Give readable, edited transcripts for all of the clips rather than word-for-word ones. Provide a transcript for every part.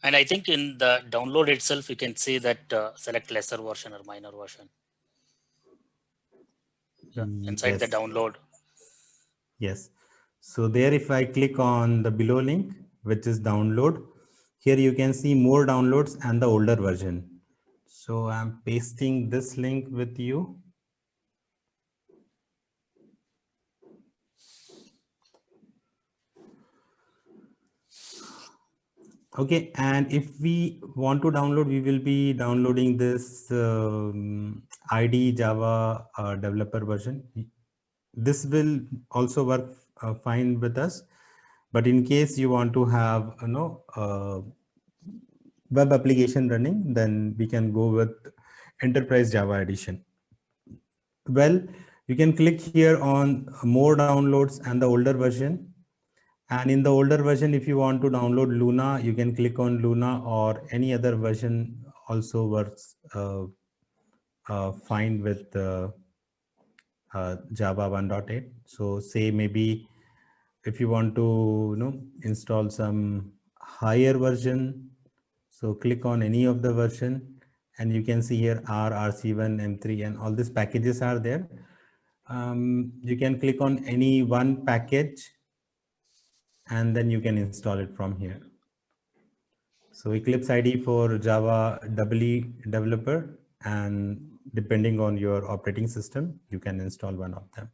And I think in the download itself, you can see that select lesser version or minor version. Yeah, inside the Yes, download. yes. So there, if I click on the below link, which is download, here you can see more downloads and the older version. So I'm pasting this link with you. Okay, and if we want to download, we will be downloading this ID Java developer version. This will also work fine with us, but in case you want to have web application running, then we can go with Enterprise Java Edition. Well, you can click here on more downloads and the older version. And in the older version, if you want to download Luna, you can click on Luna, or any other version also works fine with Java 1.8. So say maybe if you want to install some higher version, so click on any of the version, and you can see here RC1, M3, and all these packages are there. You can click on any one package, and then you can install it from here. So Eclipse ID for Java EE developer, and depending on your operating system, you can install one of them.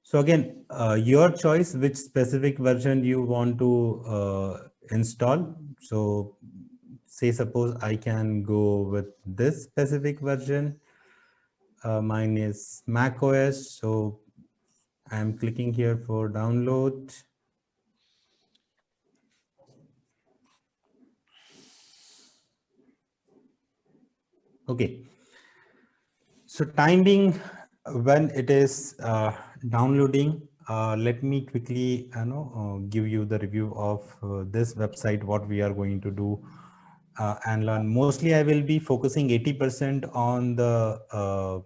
So again, your choice, which specific version you want to install. So say suppose I can go with this specific version. Mine is Mac OS. So I'm clicking here for download. Okay. So time being, when it is downloading, let me quickly give you the review of this website, what we are going to do and learn. Mostly I will be focusing 80% on the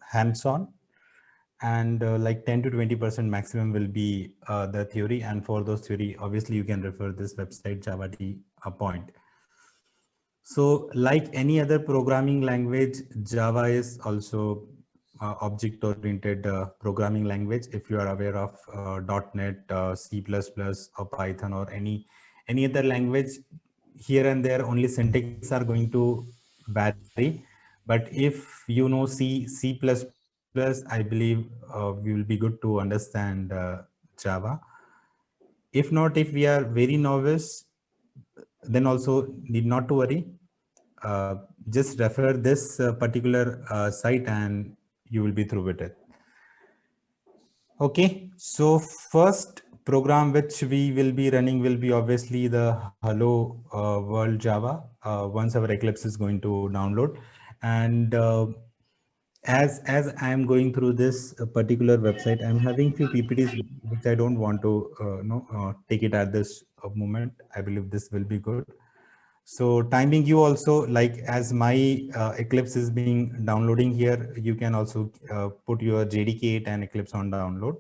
hands-on, and like 10 to 20% maximum will be the theory. And for those theory, obviously you can refer this website Java D Point. So like any other programming language, Java is also object-oriented programming language. If you are aware of .NET, C++, or Python, or any other language, here and there only syntax are going to vary. But if you know C++, I believe we will be good to understand Java. If not, if we are very novice, then also need not to worry. Just refer this particular site and you will be through with it. Okay, so first program which we will be running will be obviously the Hello World Java once our Eclipse is going to download. And as I am going through this particular website, I'm having few PPTs which I don't want to take it at this moment. I believe this will be good. So timing, you also, like as my Eclipse is being downloading here, you can also put your JDK8 and Eclipse on download.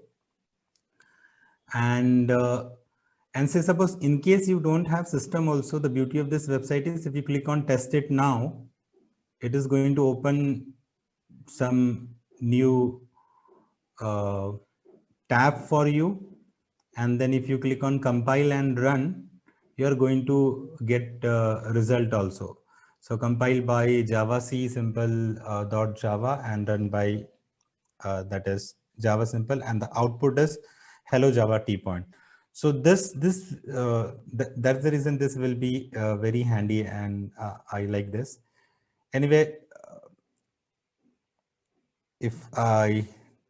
And say suppose in case you don't have system also, the beauty of this website is if you click on test it now, it is going to open some new tab for you. And then if you click on compile and run, you're going to get result also. So compile by Java C simple .java and run by that is Java simple, and the output is hello Java T point. So that's the reason this will be very handy, and I like this. Anyway, if I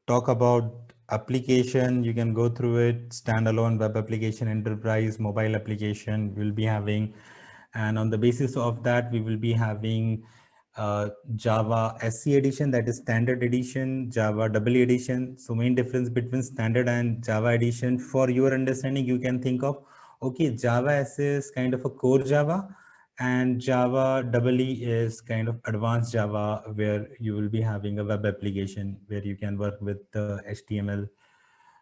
talk about application, you can go through it. Standalone web application, enterprise, mobile application we'll be having. And on the basis of that, we will be having Java SC edition, that is standard edition, Java EE edition. So main difference between standard and Java edition, for your understanding, you can think of, okay, Java SC is kind of a core Java, and Java EE is kind of advanced Java, where you will be having a web application where you can work with HTML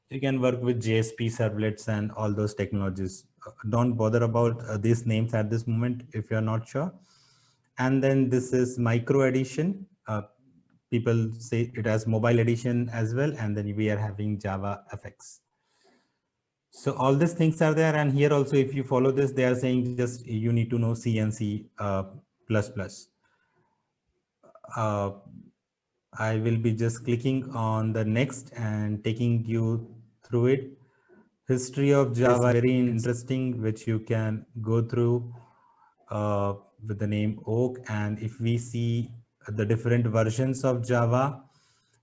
You can work with JSP servlets and all those technologies. Don't bother about these names at this moment if you're not sure. And then this is micro edition. People say it as mobile edition as well. And then we are having Java FX. So all these things are there. And here also, if you follow this, they are saying just you need to know C and C++. I will be just clicking on the next and taking you through it. History of Java is very interesting, which you can go through with the name Oak. And if we see the different versions of Java,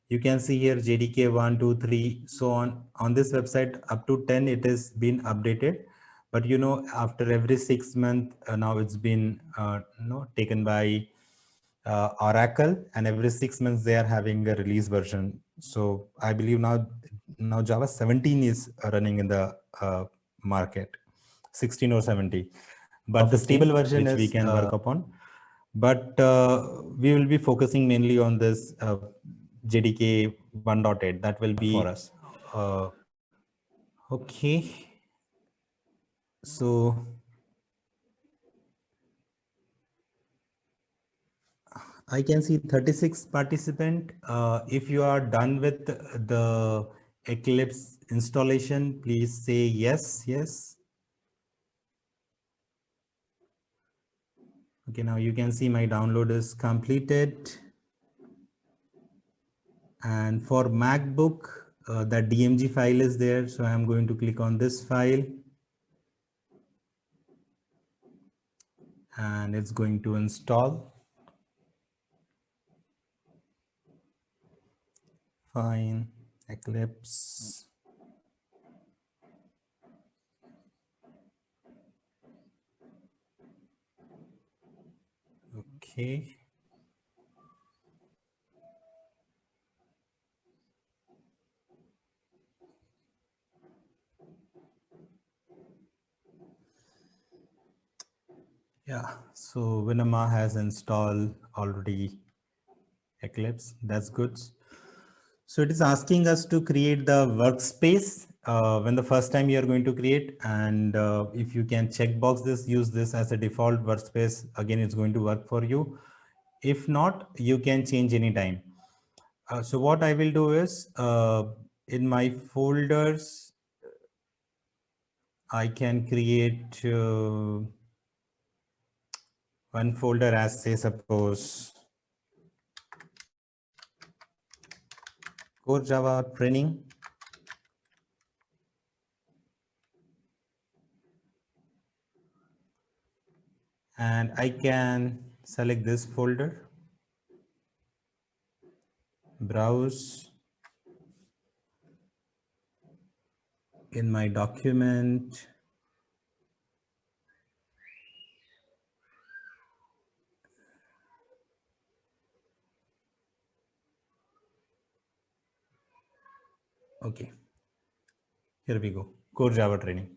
you can see here JDK 1, 2, 3, so on. On this website, up to 10, it has been updated. But you know, after every 6 months, now it's been taken by Oracle, and every 6 months they are having a release version. So I believe now Java 17 is running in the market, 16 or 70. But the stable version which we can work upon. But we will be focusing mainly on this JDK 1.8. That will be for us. Okay. So I can see 36 participant. If you are done with the Eclipse installation, please say yes, yes. Okay, now you can see my download is completed. And for MacBook, that DMG file is there. So I'm going to click on this file. And it's going to install. Fine, Eclipse. Okay. Yeah, so Winama has installed already Eclipse. That's good. So it is asking us to create the workspace when the first time you are going to create. And if you can checkbox this, use this as a default workspace, again, it's going to work for you. If not, you can change anytime. So what I will do is in my folders, I can create one folder as, say, suppose core Java training. And I can select this folder, browse in my document. Okay, here we go, core Java training.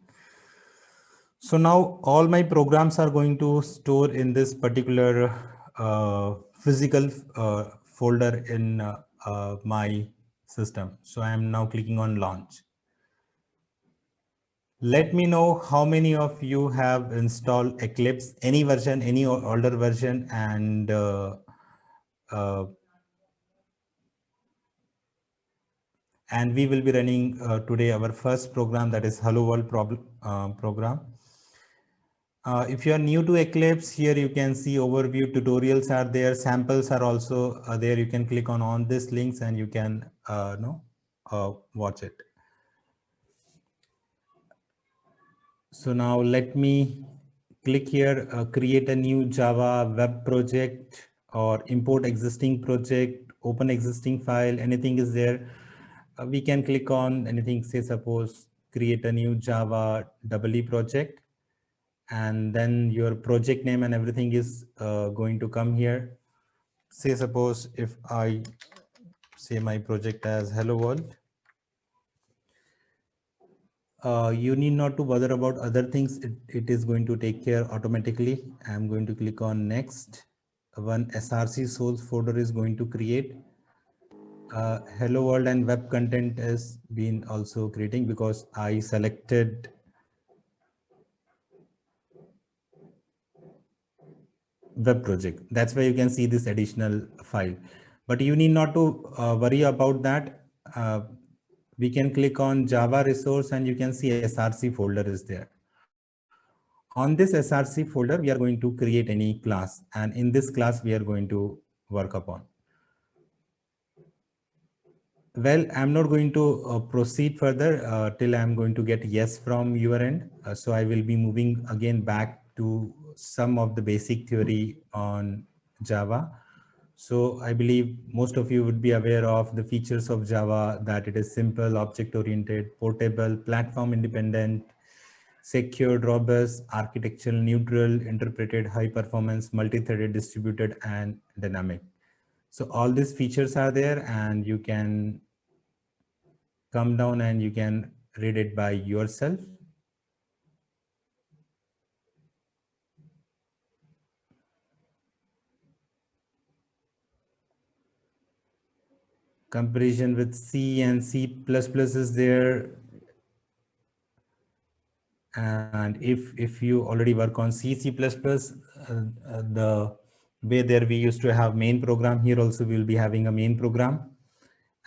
So now all my programs are going to store in this particular physical folder in my system. So I am now clicking on launch. Let me know how many of you have installed Eclipse, any version, any older version, and we will be running today our first program, that is Hello World program. If you are new to Eclipse, here you can see overview tutorials are there, samples are also there. You can click on these links and you can watch it. So now let me click here, create a new Java web project or import existing project, open existing file, anything is there. We can click on anything, say suppose create a new Java EE project, and then your project name and everything is going to come here. Say suppose if I say my project as Hello World, you need not to bother about other things. It is going to take care automatically. I'm going to click on next. One SRC source folder is going to create. hello world and web content is been also creating because I selected web project. That's why you can see this additional file, but you need not to worry about that. We can click on Java resource and you can see SRC folder is there. On this SRC folder, we are going to create any class, and in this class we are going to work upon. Well, I'm not going to proceed further till I'm going to get yes from your end. So I will be moving again back to some of the basic theory on Java. So I believe most of you would be aware of the features of Java, that it is simple, object-oriented, portable, platform-independent, secured, robust, architectural, neutral, interpreted, high performance, multi-threaded, distributed, and dynamic. So all these features are there, and you can come down and you can read it by yourself. Comparison with C and C++ is there. And if you already work on C, C++, the way there we used to have main program, here also we will be having a main program.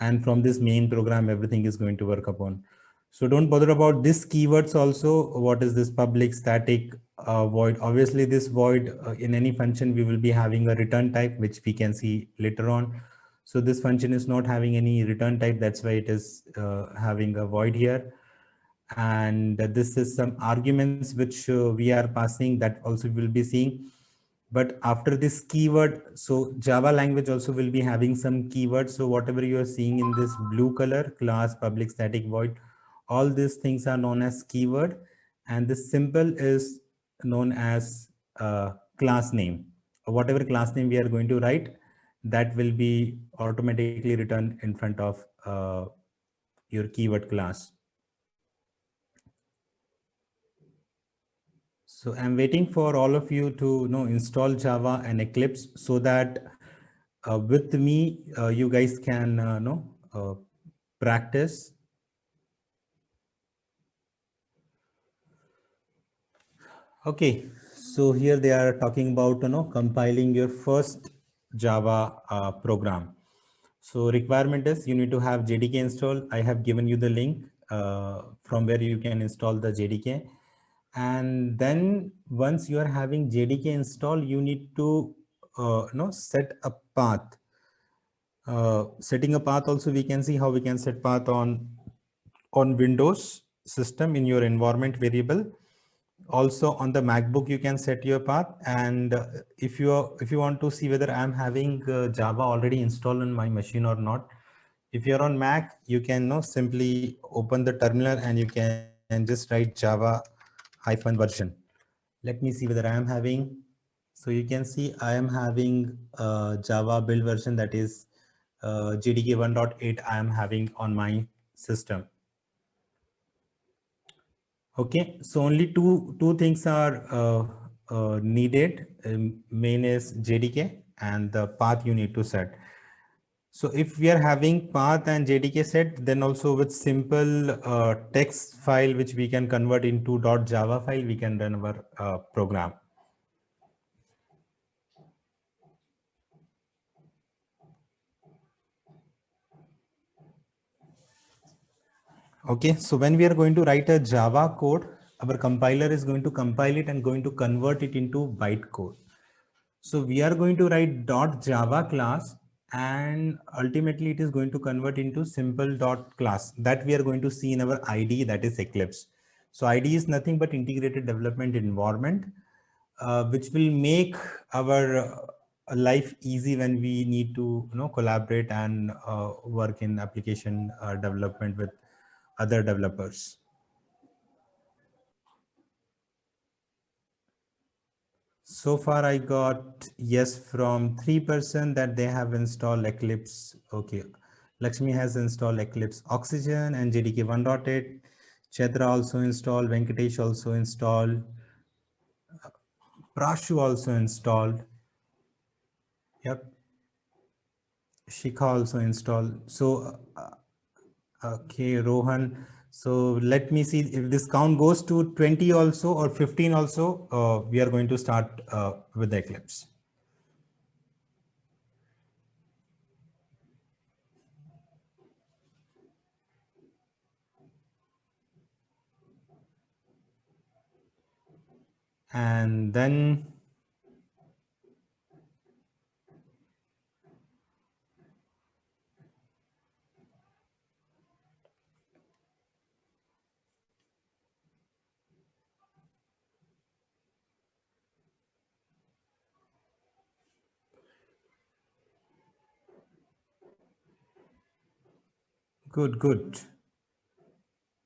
And from this main program, everything is going to work upon. So don't bother about this keywords also. What is this public static void? Obviously this void in any function, we will be having a return type, which we can see later on. So this function is not having any return type. That's why it is having a void here. And this is some arguments which we are passing, that also we will be seeing. But after this keyword, so Java language also will be having some keywords. So whatever you are seeing in this blue color, class, public static void, all these things are known as keyword. And this symbol is known as class name. Whatever class name we are going to write, that will be automatically written in front of your keyword class. So I'm waiting for all of you to install Java and Eclipse, so that with me you guys can practice. Okay, so here they are talking about compiling your first Java program. So requirement is you need to have JDK installed. I have given you the link from where you can install the JDK. And then once you are having JDK installed, you need to set a path. Setting a path also, we can see how we can set path on Windows system in your environment variable. Also on the MacBook, you can set your path. And if you want to see whether I'm having Java already installed on my machine or not, if you're on Mac, you can simply open the terminal and you can just write Java -version. Let me see whether I am having. So you can see I am having Java build version, that is JDK 1.8 I am having on my system. Okay, so only two things are needed. Main is JDK and the path you need to set. So if we are having path and JDK set, then also with simple text file, which we can convert into .java file, we can run our program. Okay, so when we are going to write a Java code, our compiler is going to compile it and going to convert it into bytecode. So we are going to write .java class, and ultimately it is going to convert into simple .class that we are going to see in our IDE, that is Eclipse. So IDE is nothing but integrated development environment, which will make our life easy when we need to collaborate and work in application development with other developers. So far I got yes from 3% that they have installed Eclipse. Okay, Lakshmi has installed Eclipse Oxygen and JDK 1.8. Chetra also installed, Venkatesh also installed, Prashu also installed. Yep. Shikha also install. So, okay, Rohan. So let me see if this count goes to 20 also or 15 also, we are going to start with the Eclipse. And then good.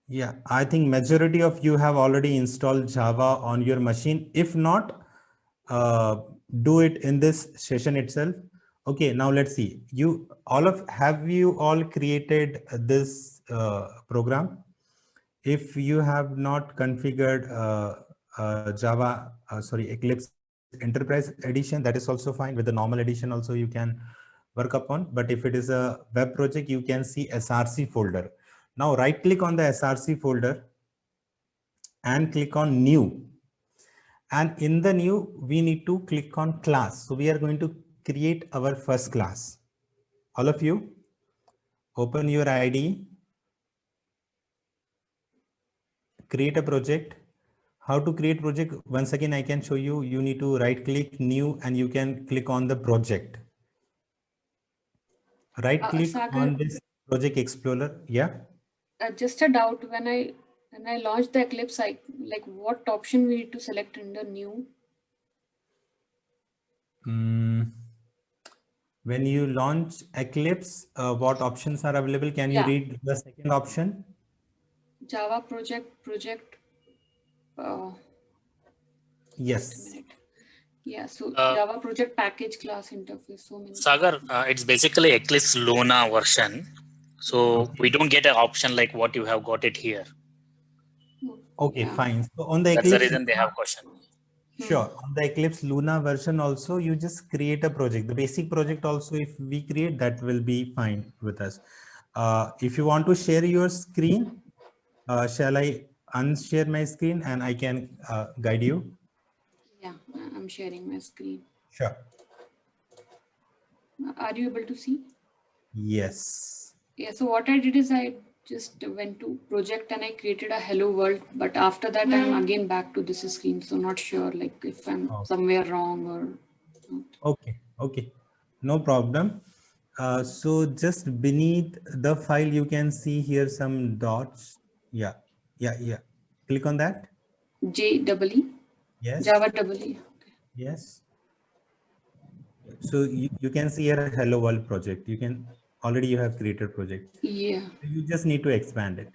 Yeah, I think majority of you have already installed Java on your machine. If not, do it in this session itself. Okay, now let's see. Have you all created this program? If you have not configured Eclipse Enterprise Edition, that is also fine. With the normal edition also you can work upon. But if it is a web project, you can see SRC folder. Now right click on the SRC folder and click on new. And in the new, we need to click on class. So we are going to create our first class. All of you, open your IDE, create a project. How to create project? Once again, I can show you. You need to right click new and you can click on the project. Right click Sagar, on this project explorer. Yeah. Just a doubt. When I launch the Eclipse, like what option we need to select in the new? When you launch Eclipse, what options are available? Can you read the second option? Java project. Yes. Just a minute. Yeah, so Java project package class interface. So many. Sagar, it's basically Eclipse Luna version. So we don't get an option like what you have got it here. Okay, fine. So on the That's Eclipse, the reason they have question. Sure. On the Eclipse Luna version also, you just create a project. The basic project also, if we create, that will be fine with us. If you want to share your screen, shall I unshare my screen and I can guide you? Yeah, I'm sharing my screen. Sure. Are you able to see? Yes. Yeah, so what I did is I just went to project and I created a hello world, but after that I'm again back to this screen. So not sure like if I'm somewhere wrong or not. Okay. No problem. So just beneath the file, you can see here some dots. Yeah. Click on that. JEE? Yes. Java EE. Okay. Yes. So you can see here a hello world project. Already you have created project. Yeah. You just need to expand it.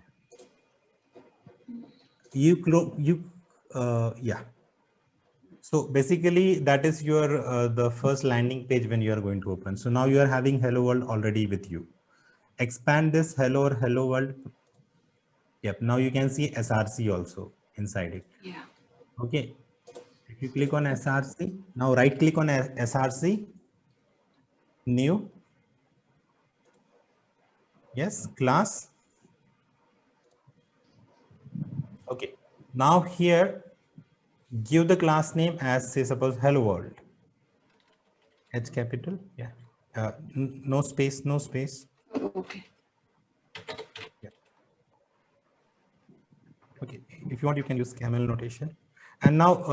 Yeah. So basically that is your the first landing page when you are going to open. So now you are having hello world already with you. Expand this hello world. Yep. Now you can see SRC also inside it. Yeah. Okay. If you click on SRC, now right click on SRC, new. Yes, class. Okay. Now here, give the class name as say suppose hello world. H capital. Yeah. No space. Okay. Yeah. Okay. If you want, you can use camel notation. And now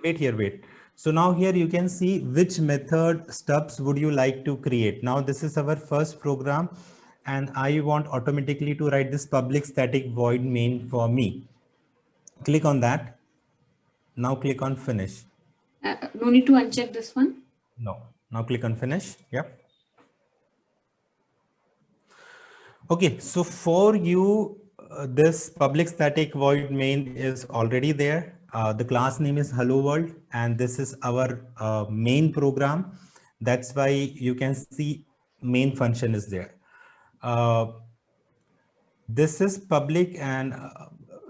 wait. So now here you can see which method stubs would you like to create. Now this is our first program and I want automatically to write this public static void main for me. Click on that. Now click on finish. No need to uncheck this one? No. Now click on finish. Yep. Okay. So for you, this public static void main is already there. The class name is hello world and this is our main program. That's why you can see main function is there. This is public and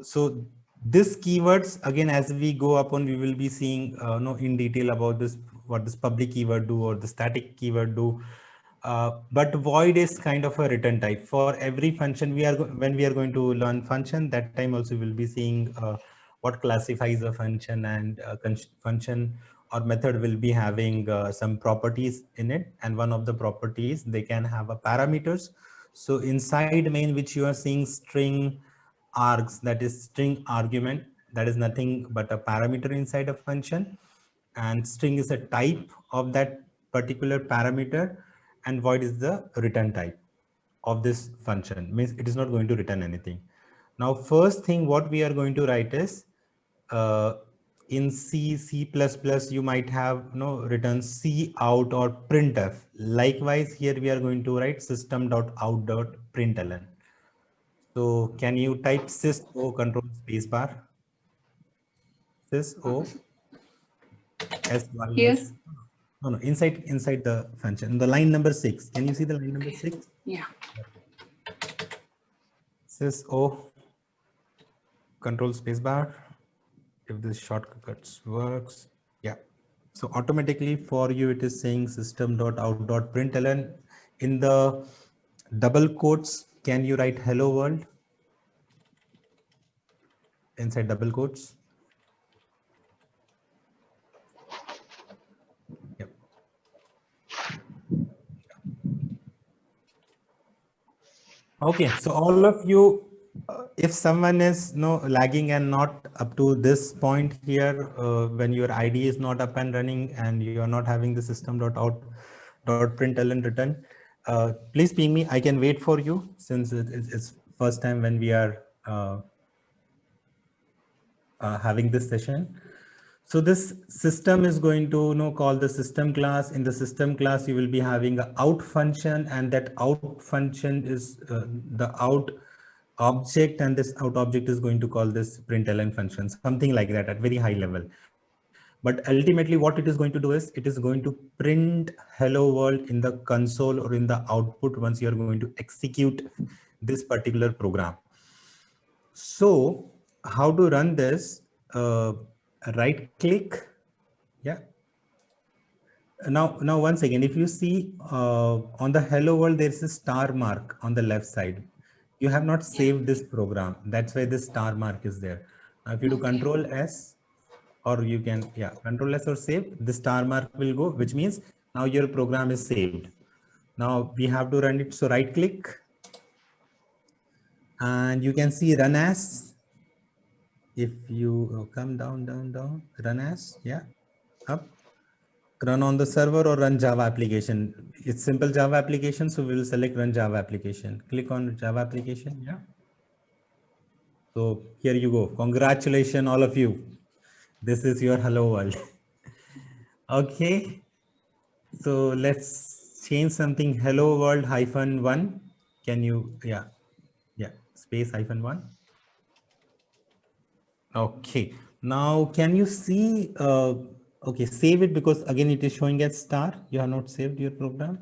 so this keywords again as we go upon we will be seeing in detail about this what this public keyword do or the static keyword do. But void is kind of a return type. For every function, when we are going to learn function, that time also we'll be seeing what classifies a function, and function or method will be having some properties in it. And one of the properties, they can have a parameters. So inside main, which you are seeing string args, that is string argument, that is nothing but a parameter inside a function. And string is a type of that particular parameter, and void is the return type of this function. Means it is not going to return anything. Now, first thing what we are going to write is in C, C++, you might have return C out or printf. Likewise, here we are going to write system.out.println. So can you type sys o control space bar? Sys o s y Here? s. No, inside the function. The line number 6. Can you see the line number 6? Yeah. Sys o control space bar. If this shortcuts works, yeah. So automatically for you, it is saying system.out.println. In the double quotes, can you write hello world inside double quotes? Yep. Okay, so all of you, if someone is lagging and not up to this point here, when your ID is not up and running and you are not having the system.out.println written, please ping me. I can wait for you, since it's first time when we are having this session. So this system is going to call the system class. In the system class, you will be having an out function, and that out function is the out object, and this out object is going to call this println function, something like that at very high level. But ultimately what it is going to do is it is going to print hello world in the console or in the output once you are going to execute this particular program. So how to run this? Right click. Yeah. Now once again, if you see on the hello world, there's a star mark on the left side. You have not saved this program. That's why this star mark is there. Now if you do Control S, or you can, Control S or save, the star mark will go, which means now your program is saved. Now we have to run it. So right click, and you can see run as. If you come down, run as, up, run on the server or run Java application. It's simple Java application. So we will select run Java application. Click on Java application. Yeah. So here you go. Congratulations, all of you. This is your hello world. Okay. So let's change something. Hello world -1. Can you, space -1. Okay. Now, can you see, okay, save it, because again, it is showing as star. You have not saved your program.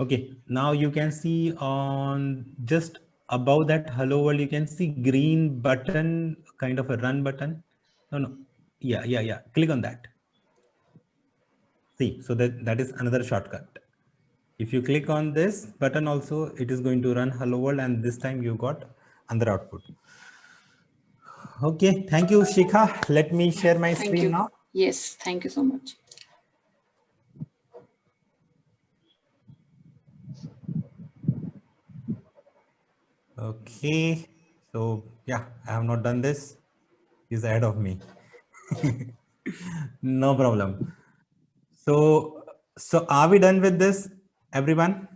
Okay. Now you can see on just above that hello world, you can see green button, kind of a run button. No. Yeah. Click on that. See, so that is another shortcut. If you click on this button also, it is going to run hello world, and this time you got another output. Okay, thank you, Shikha. Let me share my screen now. Yes, thank you so much. Okay, so yeah, I have not done this. He's ahead of me. No problem. So are we done with this, everyone?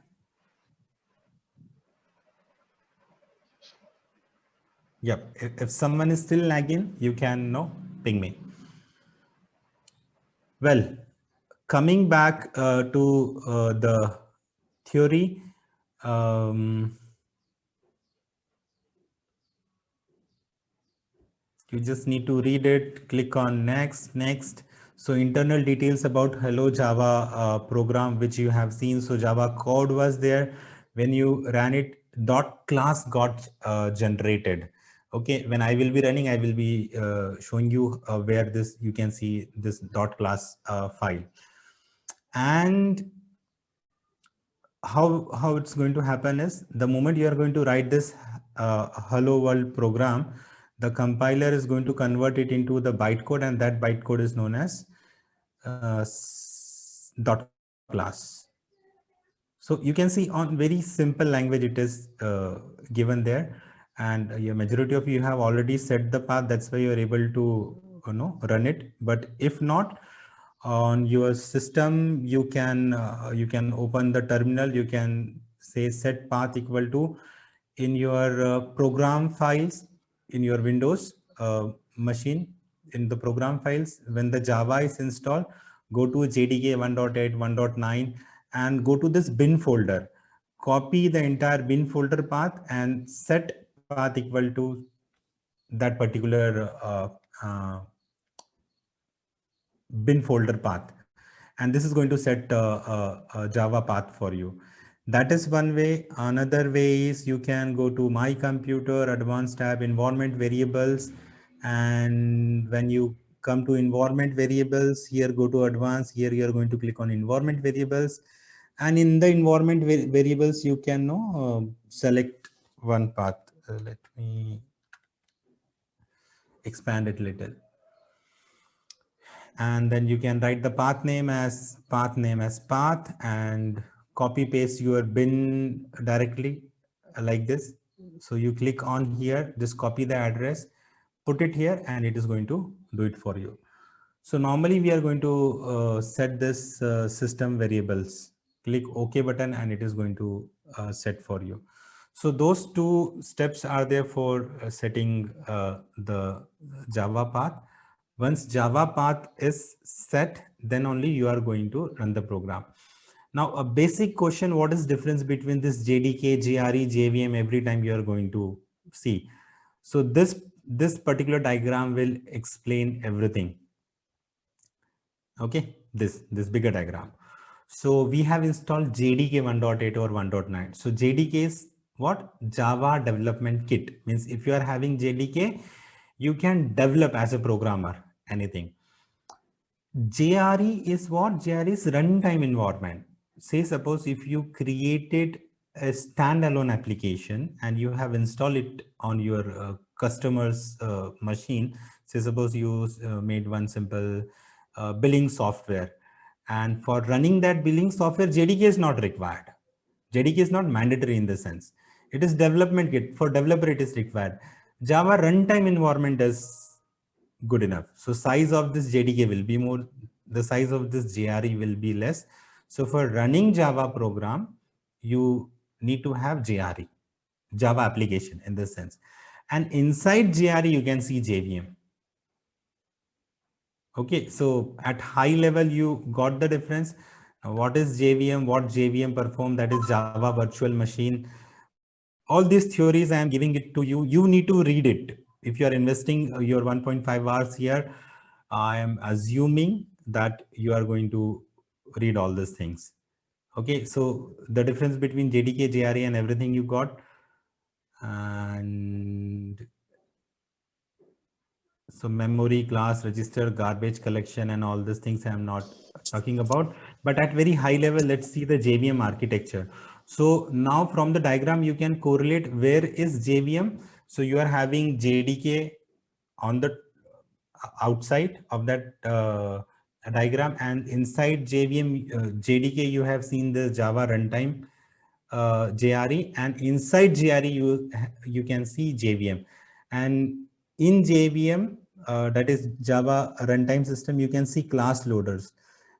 Yep. If someone is still lagging, you can ping me. Well, coming back to the theory. You just need to read it, click on next. So internal details about Hello Java program, which you have seen. So Java code was there. When you ran it, .class got generated. Okay, when I will be running, I will be showing you where you can see this .class file. And how it's going to happen is the moment you are going to write this hello world program, the compiler is going to convert it into the bytecode, and that bytecode is known as dot class. So you can see on very simple language it is given there, and your majority of you have already set the path. That's why you're able to run it. But if not, on your system, you can open the terminal. You can say set path equal to, in your program files in your Windows machine, in the program files, when the Java is installed, go to JDK 1.8, 1.9 and go to this bin folder. Copy the entire bin folder path and set path equal to that particular bin folder path. And this is going to set a Java path for you. That is one way. Another way is you can go to My Computer, Advanced tab, Environment Variables. And when you come to Environment Variables, here go to Advanced. Here you are going to click on Environment Variables. And in the Environment Variables, you can select one path. Let me expand it a little. And then you can write the path name as path and copy paste your bin directly like this. So you click on here, just copy the address, put it here, and it is going to do it for you. So normally we are going to set this system variables. Click OK button and it is going to set for you. So those two steps are there for setting the Java path. Once Java path is set, then only you are going to run the program. Now, a basic question, what is difference between this JDK, JRE, JVM every time you are going to see? So this particular diagram will explain everything. Okay, this bigger diagram. So we have installed JDK 1.8 or 1.9. So JDK is what? Java Development Kit. Means if you are having JDK, you can develop as a programmer anything. JRE is what? JRE is runtime environment. Say suppose if you created a standalone application and you have installed it on your customer's machine. Say suppose you made one simple billing software, and for running that billing software, JDK is not required. JDK is not mandatory in the sense. It is development kit. For developer, it is required. Java runtime environment is good enough. So size of this JDK will be more, the size of this JRE will be less. So for running Java program, you need to have JRE, Java application in this sense. And inside JRE, you can see JVM. Okay, so at high level, you got the difference. What is JVM? What JVM perform? That is Java Virtual Machine. All these theories I am giving it to you. You need to read it. If you are investing your 1.5 hours here, I am assuming that you are going to read all these things. Okay, so the difference between JDK, JRE and everything you got. And so memory, class, register, garbage collection, and all these things I am not talking about. But at very high level, let's see the JVM architecture. So now from the diagram, you can correlate where is JVM. So you are having JDK on the outside of that diagram, and inside JVM, JDK, you have seen the Java runtime JRE, and inside JRE, you can see JVM. And in JVM, that is Java runtime system, you can see class loaders.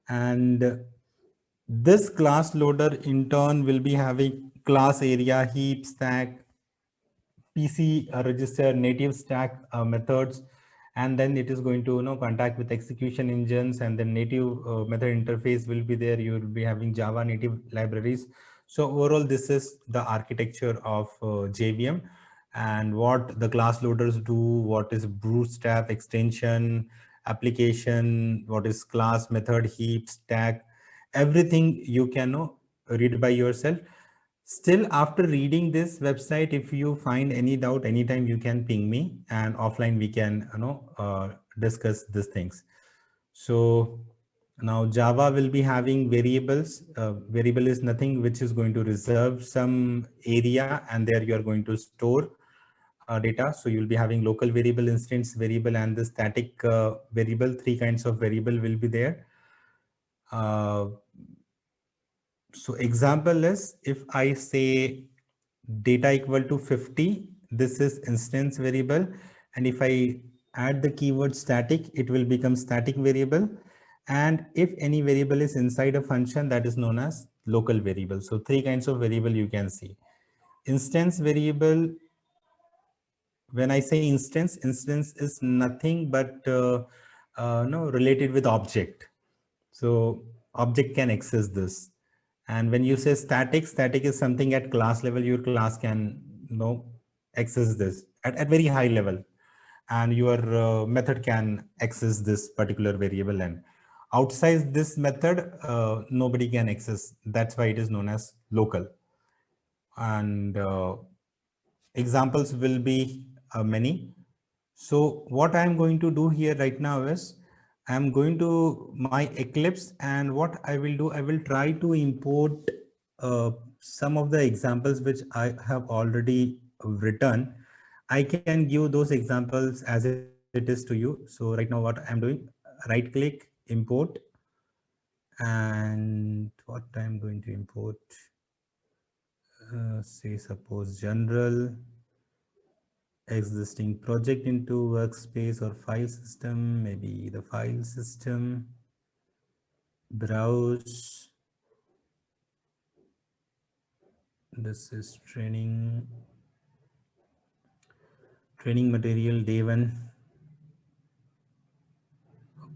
And this class loader in turn will be having class area, heap, stack, PC register, native stack methods, and then it is going to contact with execution engines, and then native method interface will be there. You will be having Java native libraries. So overall, this is the architecture of JVM, and what the class loaders do, what is bootstrap, extension, application, what is class, method, heap, stack, everything you can read by yourself. Still, after reading this website, if you find any doubt, anytime you can ping me, and offline we can discuss these things. So Now Java will be having variables. Variable is nothing which is going to reserve some area, and there you are going to store data. So you'll be having local variable, instance variable, and the static variable. Three kinds of variable will be there. So example is, if I say data equal to 50, this is instance variable. And if I add the keyword static, it will become static variable. And if any variable is inside a function, that is known as local variable. So three kinds of variable you can see. Instance variable, when I say instance, instance is nothing but no, related with object. So object can access this. And when you say static, static is something at class level. Your class can access this at very high level, and your method can access this particular variable. And outside this method, nobody can access. That's why it is known as local. And examples will be many. So what I'm going to do here right now is, I'm going to my Eclipse, and what I will do, I will try to import some of the examples which I have already written. I can give those examples as it is to you. So right now what I'm doing, right click, import, and what I'm going to import, say suppose general, existing project into workspace or file system, maybe the file system, browse. This is training material day 1.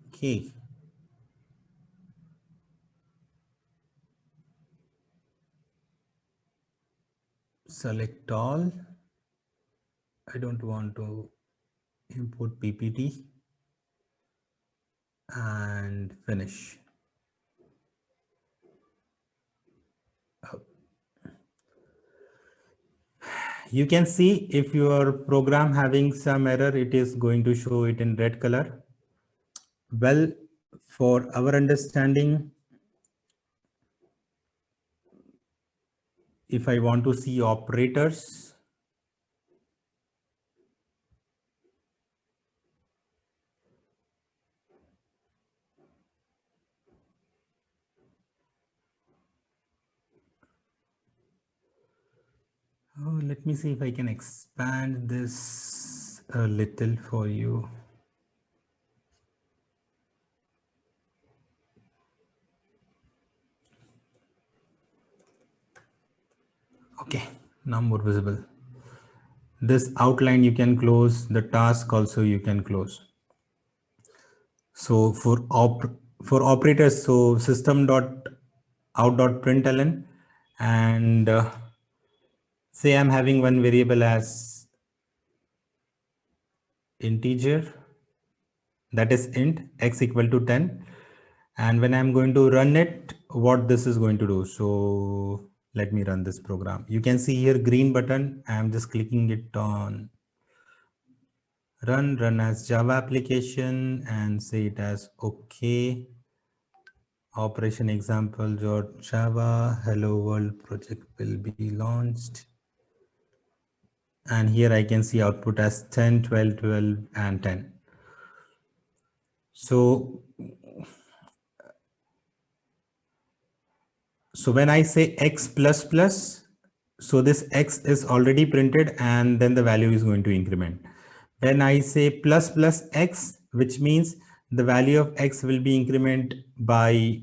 Okay. Select all. I don't want to import PPT, and finish. You can see if your program having some error, it is going to show it in red color. Well, for our understanding, if I want to see operators, let me see if I can expand this a little for you. Okay, now more visible. This outline you can close, the task also you can close. So for operators, so system.out.println, and say I'm having one variable as integer, that is int x equal to 10. And when I'm going to run it, what this is going to do. So let me run this program. You can see here green button. I'm just clicking it on run as Java application, and say it as okay. Operation example Java hello world project will be launched. And here I can see output as 10, 12, 12, and 10. So when I say x plus plus, so this x is already printed, and then the value is going to increment. When I say plus plus x, which means the value of x will be increment by,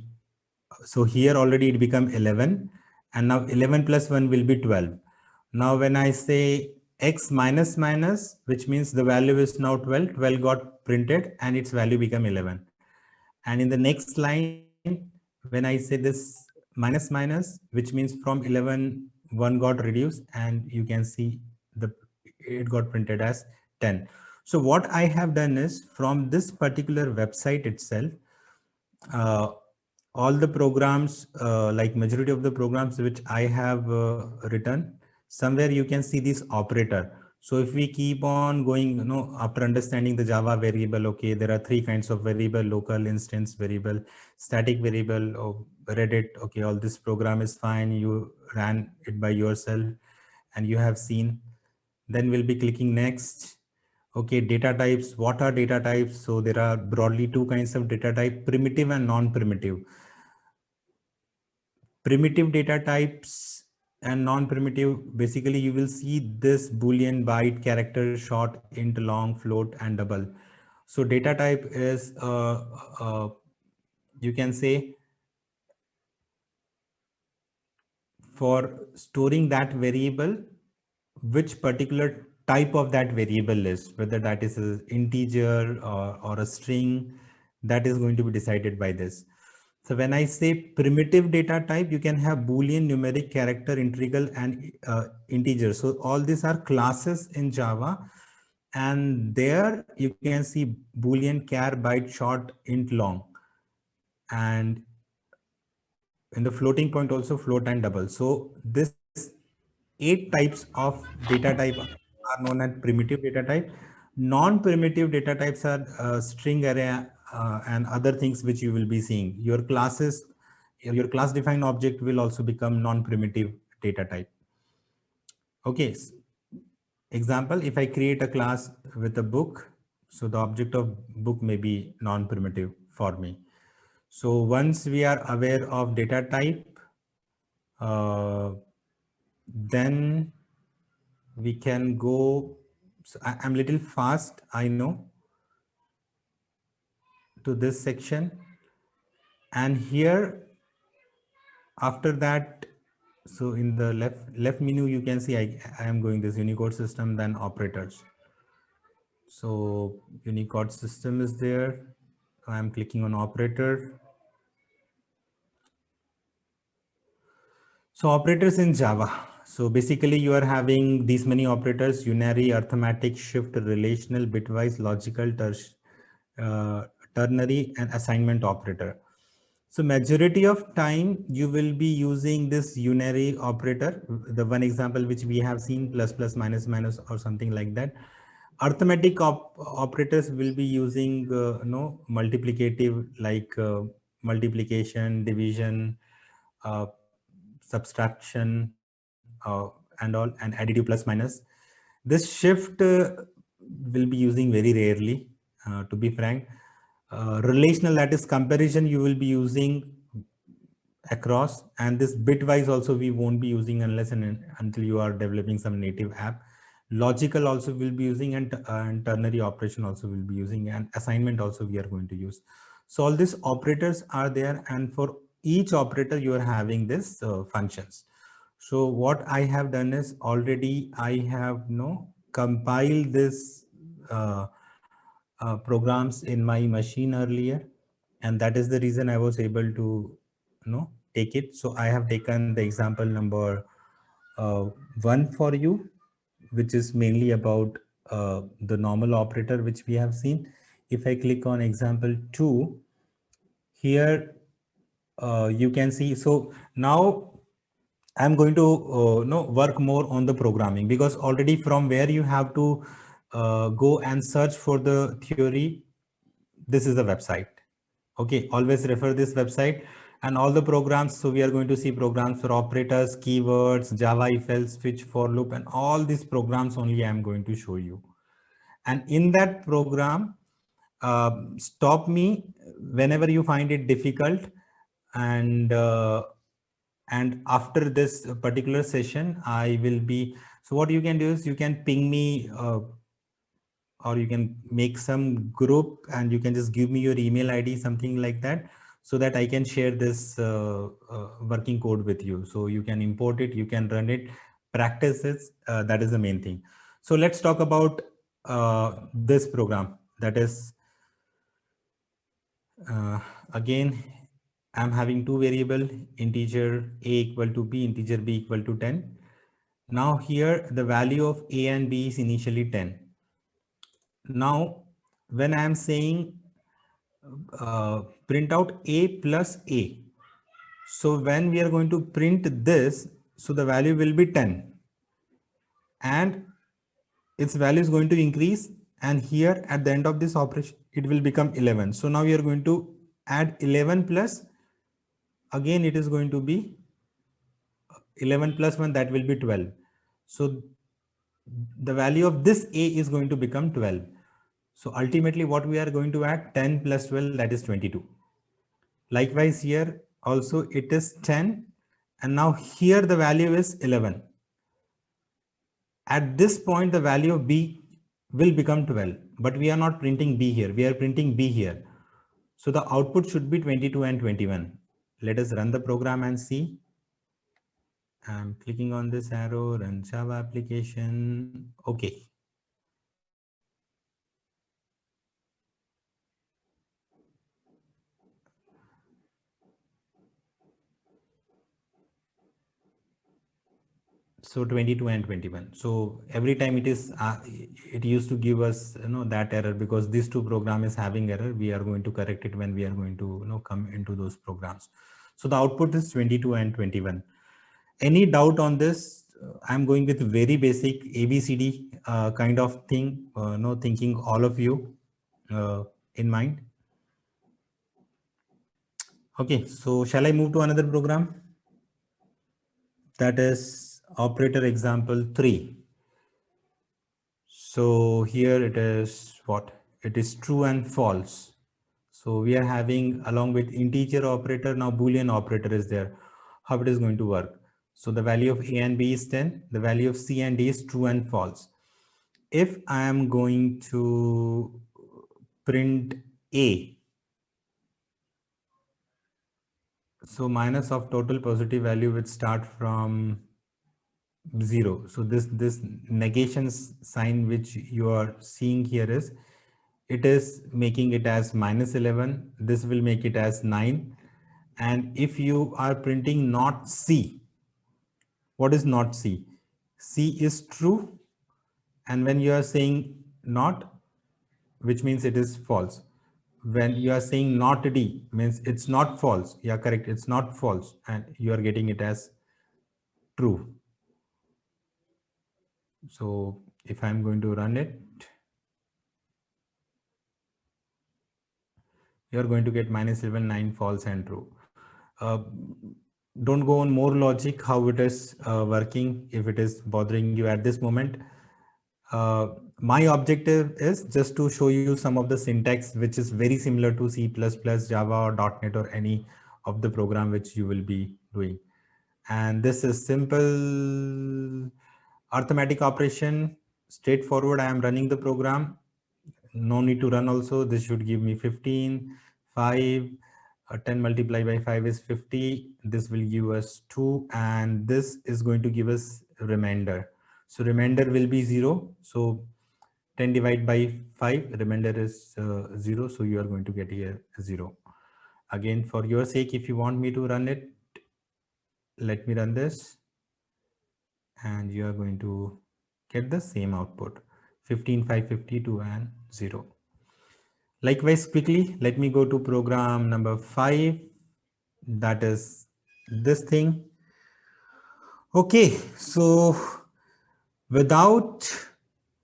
so here already it become 11, and now 11 plus 1 will be 12. Now when I say x minus minus, which means the value is now 12, 12 got printed and its value become 11. And in the next line, when I say this minus minus, which means from 11, 1 got reduced, and you can see it got printed as 10. So what I have done is, from this particular website itself, all the programs, like majority of the programs which I have written, somewhere you can see this operator. So if we keep on going, after understanding the Java variable, okay, there are three kinds of variable: local, instance variable, static variable. Oh, read it. Okay, all this program is fine. You ran it by yourself and you have seen. Then we'll be clicking next. Okay, data types. What are data types? So there are broadly two kinds of data type: primitive and non-primitive. Primitive data types and non-primitive, basically you will see this Boolean, byte, character, short, int, long, float, and double. So data type is, you can say, for storing that variable, which particular type of that variable is, whether that is an integer or a string, that is going to be decided by this. So when I say primitive data type, you can have Boolean, numeric, character, integral, and integer. So all these are classes in Java. And there you can see Boolean, char, byte, short, int, long. And in the floating point also float and double. So this 8 types of data type are known as primitive data type. Non-primitive data types are string array and other things which you will be seeing. Your classes, your class defined object will also become non-primitive data type. Okay. Example, if I create a class with a book, so the object of book may be non-primitive for me. So once we are aware of data type, then we can go. So I'm little fast, I know, to this section. And here, after that, so in the left menu, you can see I am going this Unicode system, then operators. So Unicode system is there. I'm clicking on operator. So operators in Java. So basically you are having these many operators: unary, arithmetic, shift, relational, bitwise, logical, ternary, and assignment operator. So majority of time you will be using this unary operator. The one example which we have seen, plus, plus, minus, minus, or something like that. Arithmetic operators will be using multiplicative, like multiplication, division, subtraction, and all, and additive, plus, minus. This shift will be using very rarely, to be frank. Relational, that is comparison, you will be using across, and this bitwise also we won't be using unless and until you are developing some native app. Logical also will be using, and ternary operation also will be using, and assignment also we are going to use. So all these operators are there, and for each operator you are having this functions. So what I have done is, already I have compiled this programs in my machine earlier, and that is the reason I was able to take it. So I have taken the example number 1 for you, which is mainly about the normal operator which we have seen. If I click on example 2, here you can see. So now I'm going to work more on the programming, because already from where you have to go and search for the theory, this is the website. Okay, always refer this website and all the programs. So we are going to see programs for operators, keywords, Java, if else, switch, for loop, and all these programs only I'm going to show you. And in that program, stop me whenever you find it difficult, and after this particular session I will be, so what you can do is you can ping me, or you can make some group and you can just give me your email ID, something like that, so that I can share this working code with you. So you can import it, you can run it, practice it. That is the main thing. So let's talk about this program. That is, again, I'm having two variable, integer a equal to b, integer b equal to 10. Now here the value of a and b is initially 10. Now when I am saying print out a plus a, so when we are going to print this, so the value will be 10, and its value is going to increase, and here at the end of this operation it will become 11. So now we are going to add 11 plus, again it is going to be 11 plus 1, that will be 12. So the value of this a is going to become 12. So ultimately what we are going to add, 10 plus 12, that is 22. Likewise here also it is 10, and now here the value is 11. At this point the value of b will become 12, but we are not printing b here, we are printing b here. So the output should be 22 and 21. Let us run the program and see. I'm clicking on this arrow, run Java application. Okay. So 22 and 21. So every time it is, it used to give us, that error, because this two program is having error. We are going to correct it when we are going to, come into those programs. So the output is 22 and 21. Any doubt on this? I'm going with very basic ABCD kind of thing, thinking all of you in mind. Okay, so shall I move to another program? That is operator example 3. So here it is what? It is true and false. So we are having, along with integer operator, now Boolean operator is there. How it is going to work? So the value of A and B is 10. The value of C and D is true and false. If I am going to print A, so minus of total positive value would start from 0. So this negation sign which you are seeing here is, it is making it as minus 11. This will make it as 9. And if you are printing not C, what is not C? C is true. And when you are saying not, which means it is false. When you are saying not D, means it's not false. Yeah, correct. It's not false. And you are getting it as true. So if I'm going to run it, you're going to get minus 11, 9 false and true. Don't go on more logic how it is working if it is bothering you at this moment. My objective is just to show you some of the syntax which is very similar to C++, Java or .NET or any of the program which you will be doing. And this is simple arithmetic operation, straightforward. I am running the program. No need to run also. This should give me 15, 5, 10 multiplied by 5 is 50. This will give us 2, and this is going to give us remainder. So remainder will be 0. So 10 divided by 5, remainder is 0. So you are going to get here 0. Again, for your sake, if you want me to run it, let me run this. And you are going to get the same output, 15, 5, 52 and 0. Likewise, quickly, let me go to program number 5. That is this thing. Okay, so without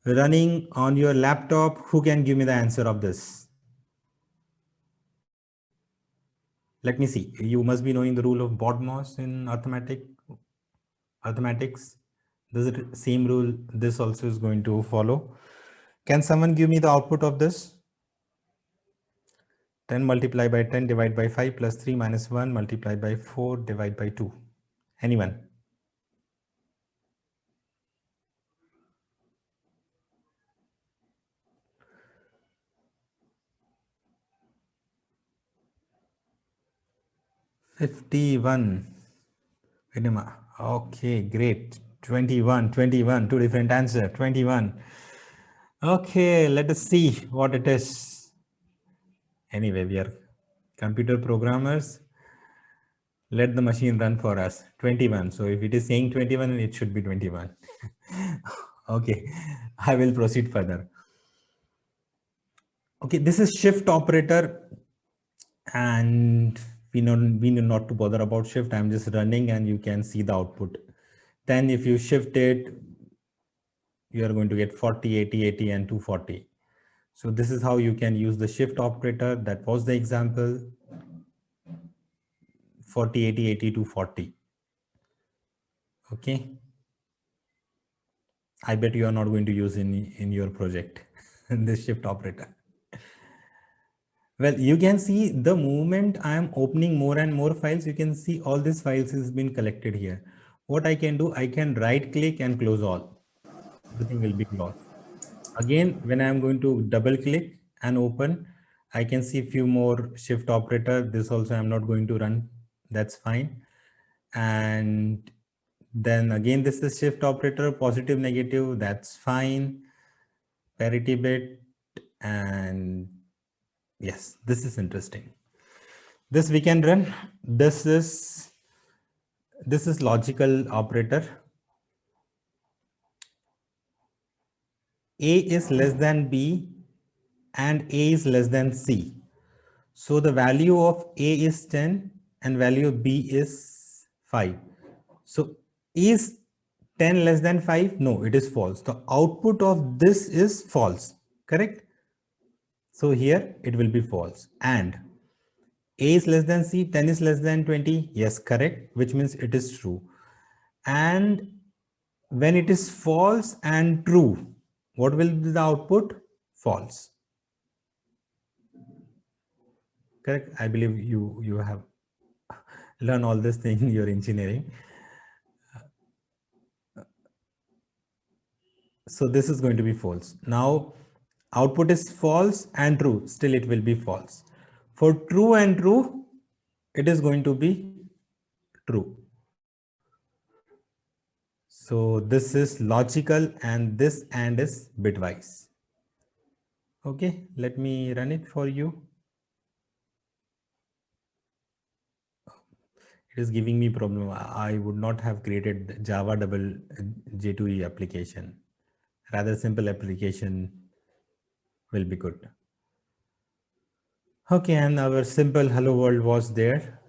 running on your laptop, who can give me the answer of this? Let me see. You must be knowing the rule of BODMAS in arithmetics. This is the same rule this also is going to follow. Can someone give me the output of this? 10 multiplied by 10 divided by 5 plus 3 minus 1 multiplied by 4 divided by 2. Anyone? $51. Okay, great. 21, 21, two different answer, 21. Okay, let us see what it is. Anyway, we are computer programmers. Let the machine run for us. 21. So if it is saying 21, it should be 21. Okay, I will proceed further. Okay, this is shift operator, and we need not to bother about shift. I'm just running and you can see the output. Then if you shift it, you are going to get 40, 80, 80, and 240. So this is how you can use the shift operator. That was the example, 40, 80, 80, 240. Okay. I bet you are not going to use in your project this shift operator. Well, you can see the moment I am opening more and more files, you can see all these files has been collected here. What I can do, I can right click and close all. Everything will be closed. Again, when I am going to double click and open, I can see a few more shift operator. This also I'm not going to run. That's fine. And then again, this is shift operator, positive, negative. That's fine. Parity bit. And yes, this is interesting. This we can run. This is logical operator. A is less than B and A is less than C. So the value of A is 10 and value of B is 5. So is 10 less than 5? No, it is false. The output of this is false, correct? So here it will be false. And A is less than C, 10 is less than 20. Yes, correct, which means it is true. And when it is false and true, what will be the output? False. Correct. I believe you have learned all this thing in your engineering. So this is going to be false. Now output is false and true. Still it will be false. For true and true, it is going to be true. So this is logical and this AND is bitwise. Okay, let me run it for you. It is giving me problem. I would not have created Java double J2E application. Rather simple application will be good. Okay, and our simple hello world was there.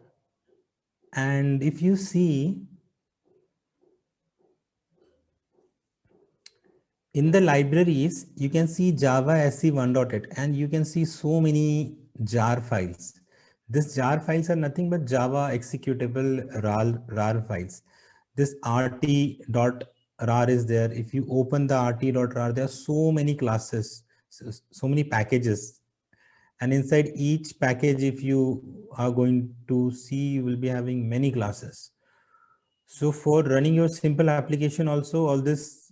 And if you see in the libraries, you can see Java SC1.8 and you can see so many jar files. This jar files are nothing but Java executable RAR files. This rt.rar is there. If you open the rt.rar, there are so many classes, so many packages. And inside each package, if you are going to see, you will be having many classes. So for running your simple application also, all this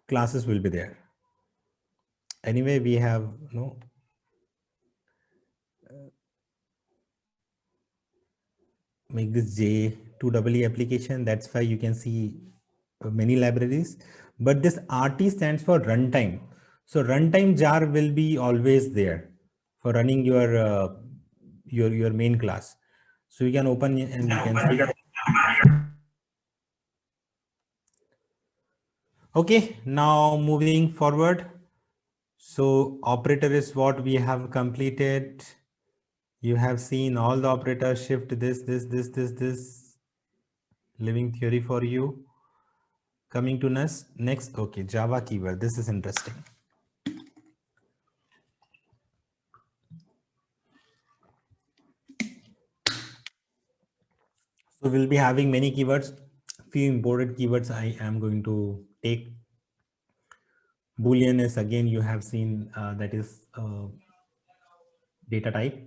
classes will be there. Anyway, we have make this J2EE application. That's why you can see many libraries, but this RT stands for runtime. So runtime jar will be always there for running your main class. So you can open and you can see. Okay, now moving forward. So operator is what we have completed. You have seen all the operators, shift this, living theory for you. Coming to next, okay, Java keyword. This is interesting. So we'll be having many keywords. Few imported keywords I am going to take. Boolean is again you have seen that is data type.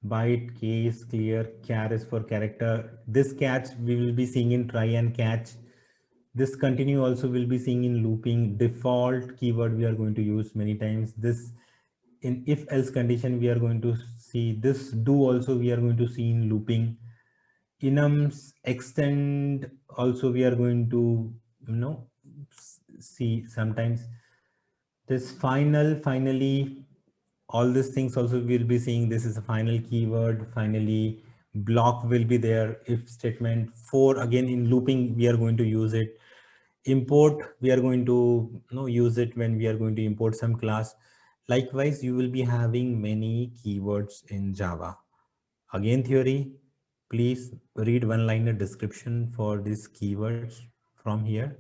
Byte, case, clear, char is for character. This catch we will be seeing in try and catch. This continue also will be seeing in looping. Default keyword we are going to use many times. This in if else condition we are going to see. This do also we are going to see in looping. Enums, extend also we are going to see sometimes. This finally, all these things also we'll be seeing. This is a final keyword. Finally, block will be there. If statement. For again in looping we are going to use it. Import we are going to use it when we are going to import some class. Likewise, you will be having many keywords in Java. Again theory, please read one-liner description for these keywords from here.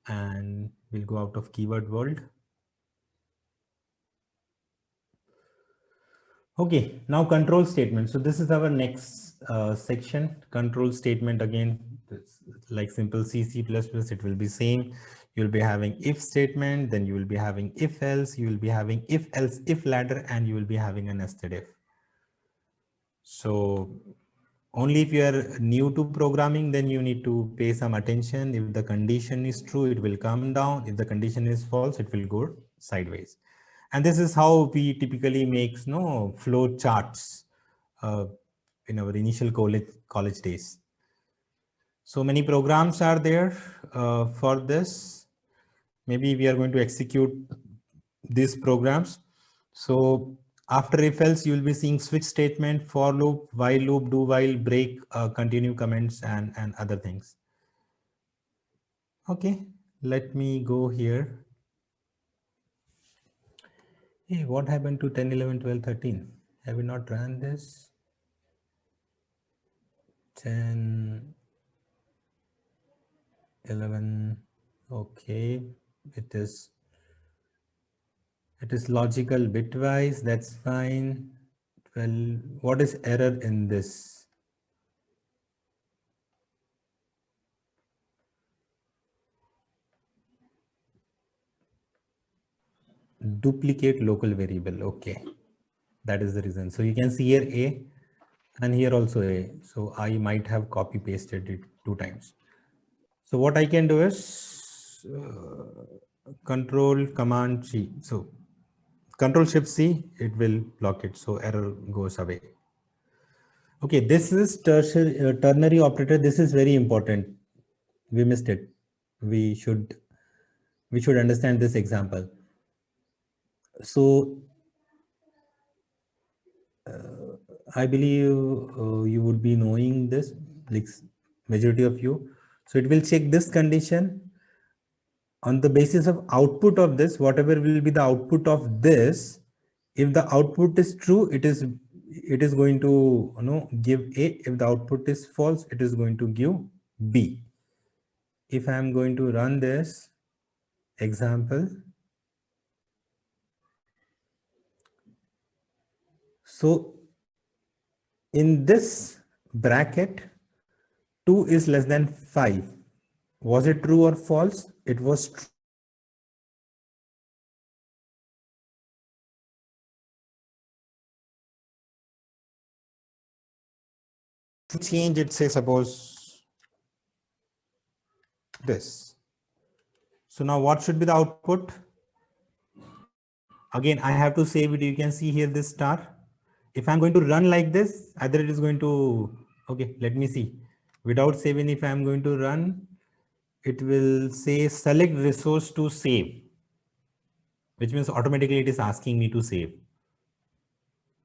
and we'll go out of keyword world. Okay, now control statement. So this is our next section. Control statement, again, it's like simple C, C++, it will be same. You'll be having if statement, then you will be having if else, you will be having if else, if ladder, and you will be having a nested if. So only if you are new to programming, then you need to pay some attention. If the condition is true, it will come down. If the condition is false, it will go sideways. And this is how we typically make flow charts in our initial college days. So many programs are there for this. Maybe we are going to execute these programs. So after if else, you will be seeing switch statement, for loop, while loop, do while, break, continue comments, and other things. Okay, let me go here. Hey, what happened to 10, 11, 12, 13? Have we not run this? 10, 11, okay, it is logical bitwise, that's fine. Well, what is error in this? Duplicate local variable, okay, that is the reason. So you can see here A and here also A, so I might have copy pasted it 2 times. So what I can do is control command C, so control shift C, it will block it, so error goes away. Okay, this is ternary operator. This is very important. We missed it. We should understand this example. So I believe you would be knowing this, like majority of you. So it will check this condition. On the basis of output of this, whatever will be the output of this, if the output is true, it is going to give A. If the output is false, it is going to give B. If I am going to run this example, so in this bracket, 2 is less than 5. Was it true or false? It was true. Change it, say suppose this. So now what should be the output? Again, I have to save it. You can see here this star. If I'm going to run like this, either it is going to, okay, let me see. Without saving, if I'm going to run, it will say select resource to save, which means automatically it is asking me to save.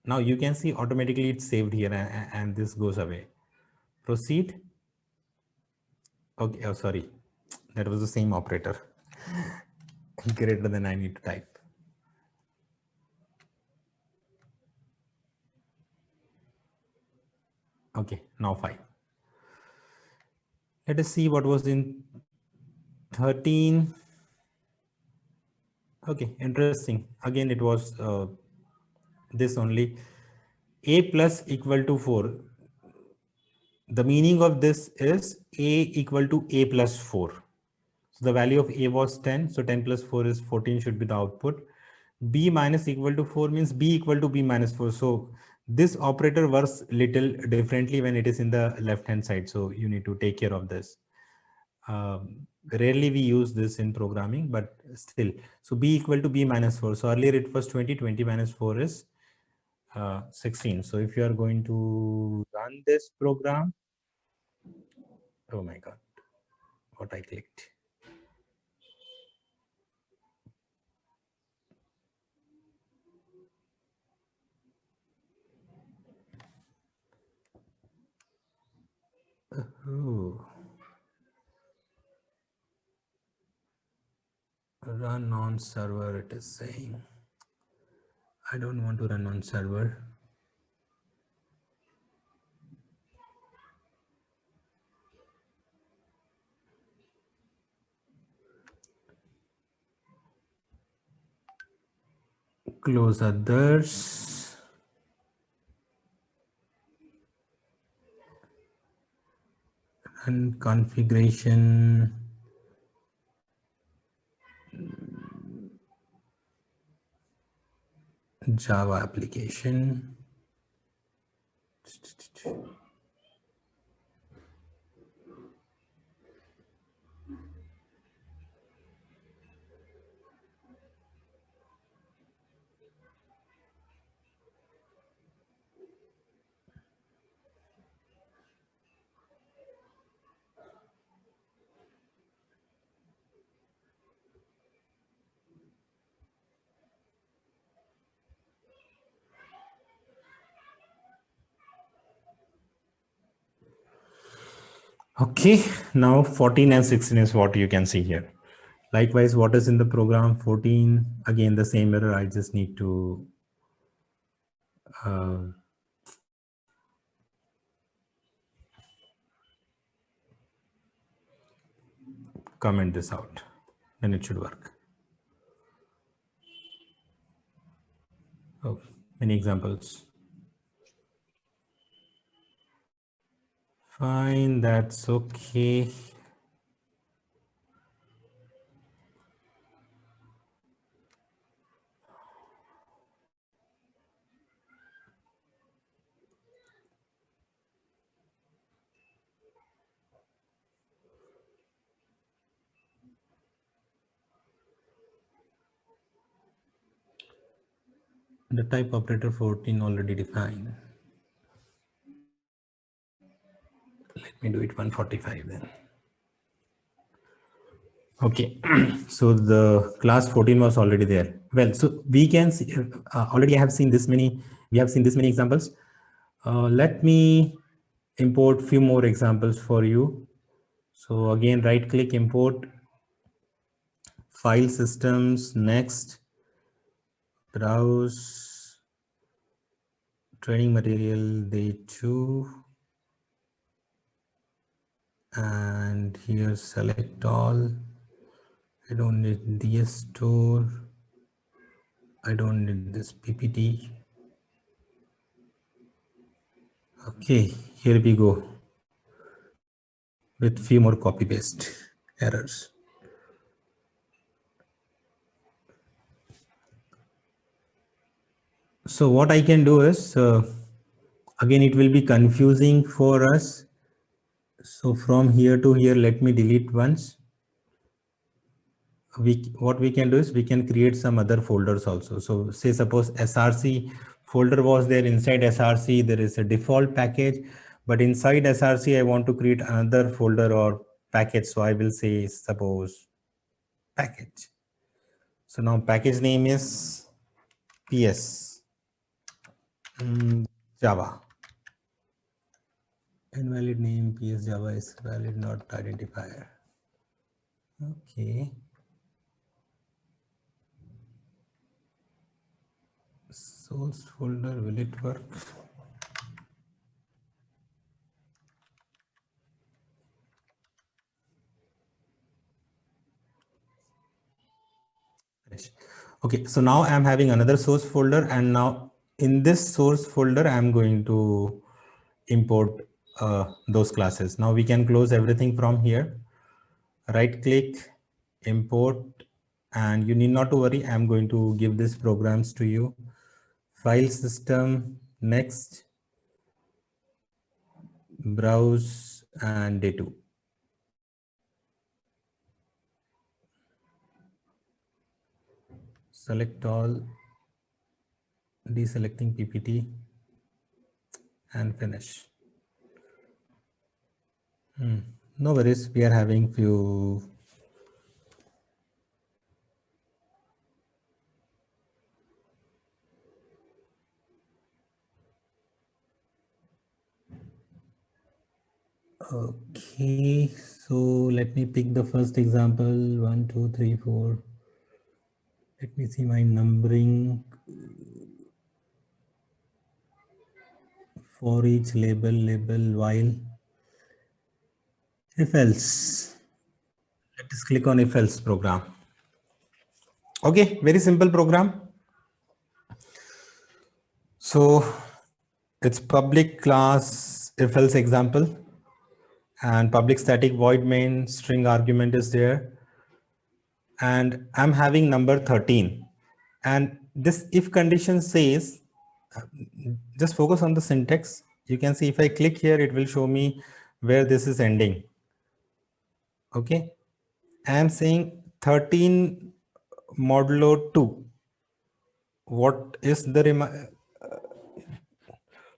Now you can see automatically it's saved here and this goes away. Proceed. Okay, oh, sorry. That was the same operator. Greater than I need to type. Okay, now 5. Let us see what was in 13. Okay, interesting. Again, it was this only. A plus equal to 4. The meaning of this is A equal to A plus 4. So the value of A was 10. So 10 plus 4 is 14 should be the output. B minus equal to 4 means B equal to B minus 4. So this operator works little differently when it is in the left hand side. So you need to take care of this. Rarely we use this in programming, but still. So B equal to B minus 4. So earlier it was 20. 20 minus 4 is 16. So if you are going to run this program, oh my God, what I clicked. Oh. Run on server, it is saying. I don't want to run on server. Close others. And configuration. Java application. Okay, now 14 and 16 is what you can see here. Likewise, what is in the program 14? Again, the same error. I just need to comment this out, then it should work. Oh, many examples. Fine, that's okay. The type operator 14 already defined. Let me do it 145 then. Okay, so the class 14 was already there. Well, so we can see, already I have seen this many, we have seen this many examples. Let me import few more examples for you. So again, right click, import, file systems, next, browse, training material, day 2. And here select all. I don't need DS store. I don't need this PPT. Okay, here we go with few more copy paste errors. So what I can do is, again, it will be confusing for us. So from here to here, let me delete once. What we can do is we can create some other folders also. So say suppose SRC folder was there. Inside SRC, there is a default package, but inside SRC, I want to create another folder or package. So I will say suppose package. So now package name is PS Java. Invalid name PS Java is valid, not identifier. Okay. Source folder, will it work? Okay, so now I'm having another source folder, and now in this source folder, I'm going to import those classes. Now we can close everything from here. Right click, import, and you need not to worry. I'm going to give these programs to you. File system, next, browse, and day 2. Select all, deselecting PPT, and finish. No worries, we are having few Okay, so let me pick the first example. 1, 2, 3, 4. Let me see my numbering. For each label, while. If else. Let us click on if else program. Okay, very simple program. So it's public class if else example, and public static void main string argument is there, and I'm having number 13, and this if condition says, just focus on the syntax. You can see if I click here, it will show me where this is ending. Okay, I'm saying 13 modulo 2. What is the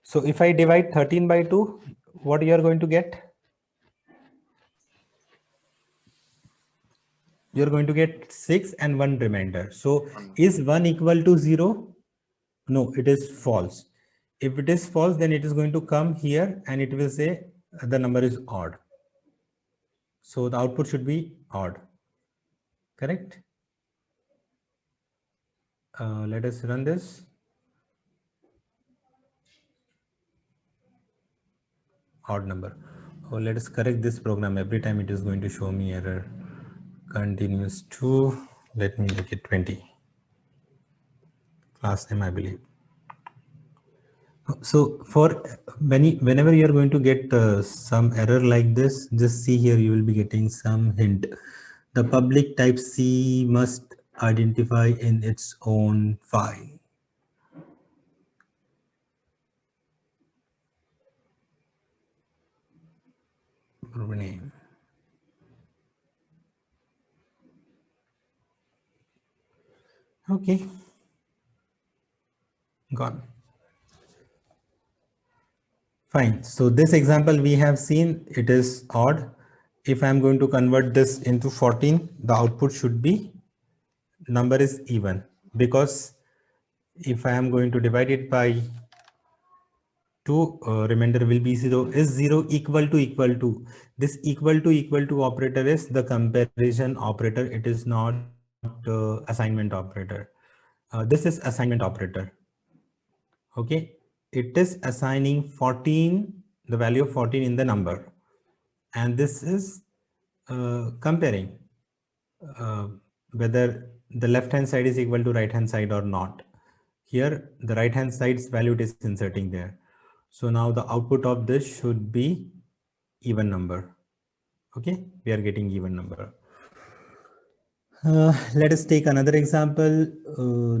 so if I divide 13 by 2, what you are going to get? You're going to get 6 and 1 remainder. So is 1 equal to 0? No, it is false. If it is false, then it is going to come here and it will say the number is odd. So the output should be odd. Correct? Let us run this. Odd number. Oh, let us correct this program. Every time it is going to show me error. Continuous to, let me make it 20. Class name, I believe. So for whenever you are going to get some error like this, just see here, you will be getting some hint. The public type C must identify in its own file. Name. Okay. Gone. Fine. So this example we have seen, it is odd. If I'm going to convert this into 14, the output should be number is even, because if I am going to divide it by 2, remainder will be 0. Is 0 equal to? This equal to operator is the comparison operator. It is not assignment operator. This is assignment operator. Okay, it is assigning 14, the value of 14 in the number, and this is comparing whether the left hand side is equal to right hand side or not. Here the right hand side's value it is inserting there. So now the output of this should be even number. Okay, we are getting even number. Let us take another example,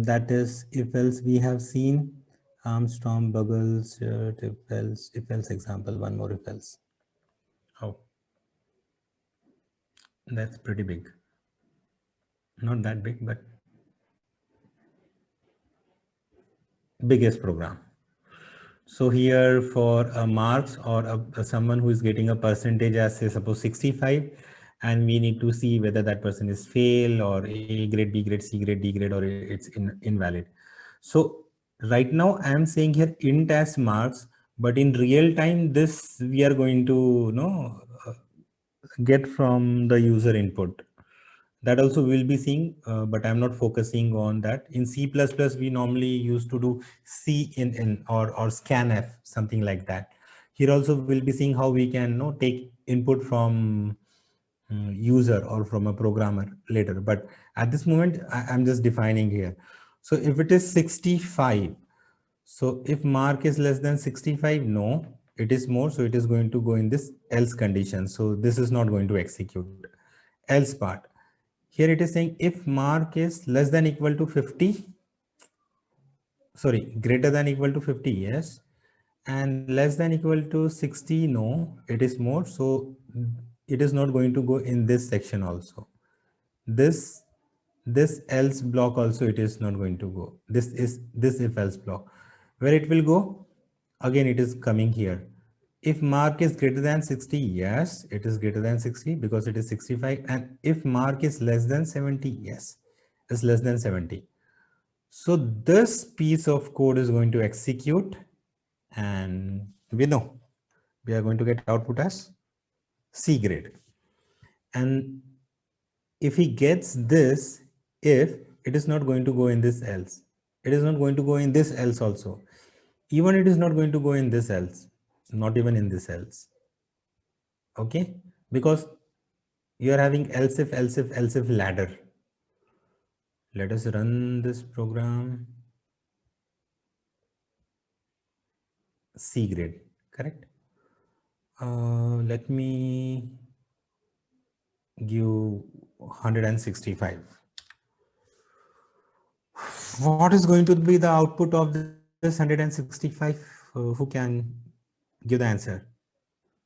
that is if else. We have seen Armstrong, Buggles, if else example, one more if else. Oh, that's pretty big. Not that big, but biggest program. So here for a marks or someone who is getting a percentage as say suppose 65, and we need to see whether that person is fail or A grade, B grade, C grade, D grade, or it's invalid. So right now I am saying here int as marks, but in real time this we are going to get from the user input. That also we'll be seeing, but I'm not focusing on that. In C++, we normally used to do cin or scanf, something like that. Here also we'll be seeing how we can take input from user or from a programmer later. But at this moment, I'm just defining here. So if it is 65, so if mark is less than 65, no, it is more. So it is going to go in this else condition. So this is not going to execute. Else part. Here it is saying if mark is less than equal to 50, sorry, greater than equal to 50, yes, and less than equal to 60, no, it is more. So it is not going to go in this section also. This else block also it is not going to go. This is this if else block. Where it will go? Again, it is coming here. If mark is greater than 60, yes, it is greater than 60 because it is 65. And if mark is less than 70, yes, it's less than 70. So this piece of code is going to execute, and we know we are going to get output as C grade. And if he gets this, if it is not going to go in this else, it is not going to go in this else also. Even it is not going to go in this else, not even in this else. Okay, because you are having else if ladder. Let us run this program. C grade, correct? Let me give 165. What is going to be the output of this 165? Who can give the answer?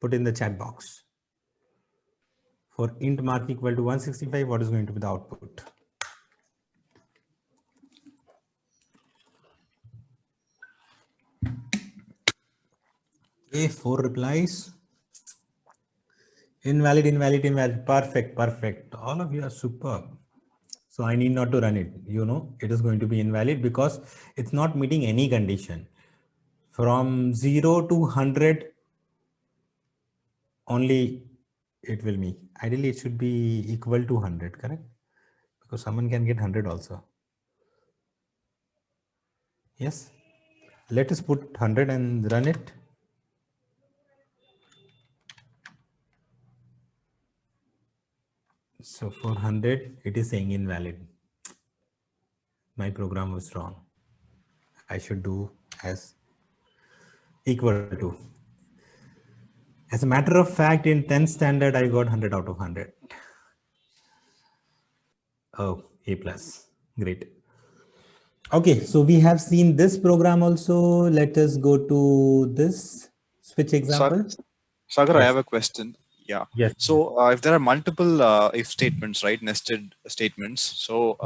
Put in the chat box. For int mark equal to 165, what is going to be the output? Okay, 4 replies. Invalid, invalid, invalid. Perfect, perfect. All of you are superb. So I need not to run it. You know, it is going to be invalid because it's not meeting any condition. From 0 to 100, only it will meet. Ideally, it should be equal to 100, correct? Because someone can get 100 also. Yes. Let us put 100 and run it. So for 100, it is saying invalid. My program was wrong. I should do as equal to. As a matter of fact, in 10th standard, I got 100 out of 100. Oh, A plus. Great. Okay, so we have seen this program also. Let us go to this switch example. Sagar, Yes. I have a question. Yeah. Yes. So if there are multiple if statements, right, nested statements, so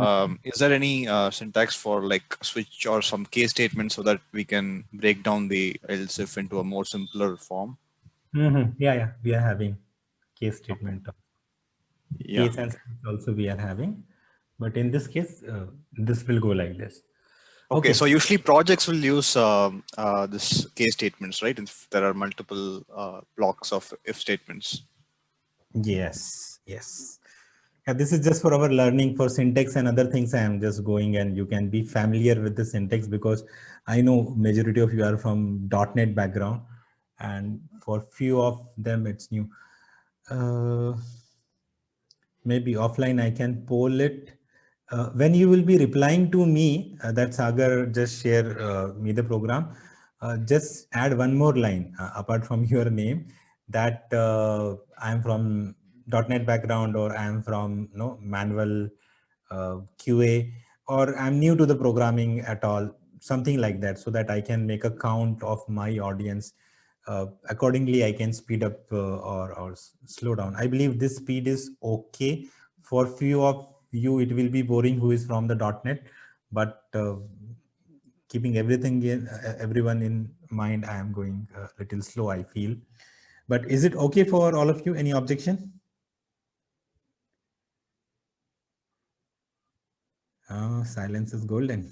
is there any syntax for like switch or some case statements so that we can break down the else if into a more simpler form? Yeah, we are having case statement. Yeah. Case and switch also we are having, but in this case, this will go like this. Okay, so usually projects will use this case statements, right? If there are multiple blocks of if statements. Yes, yes. Yeah, this is just for our learning for syntax and other things. I am just going and you can be familiar with the syntax because I know majority of you are from .NET background and for few of them it's new. Maybe offline I can poll it. When you will be replying to me, that Sagar just share me the program, just add one more line apart from your name that I'm from .NET background or I'm from manual QA or I'm new to the programming at all, something like that, so that I can make a count of my audience. Accordingly, I can speed up or slow down. I believe this speed is okay. For few of you, it will be boring who is from the .NET, but keeping everything in, everyone in mind, I am going a little slow, I feel. But is it okay for all of you? Any objection? Oh, silence is golden.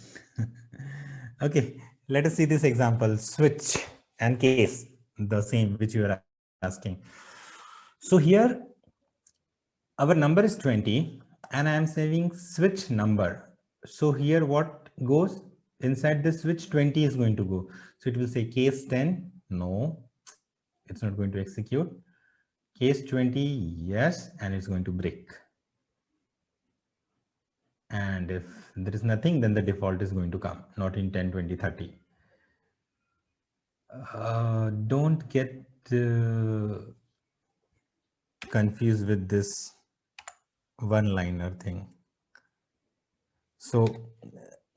Okay, let us see this example, switch and case, the same which you are asking. So here, our number is 20 and I am saving switch number. So here what goes inside the switch 20 is going to go. So it will say case 10, no, it's not going to execute. Case 20, yes, and it's going to break. And if there is nothing, then the default is going to come, not in 10, 20, 30. Don't get confused with this one-liner thing. So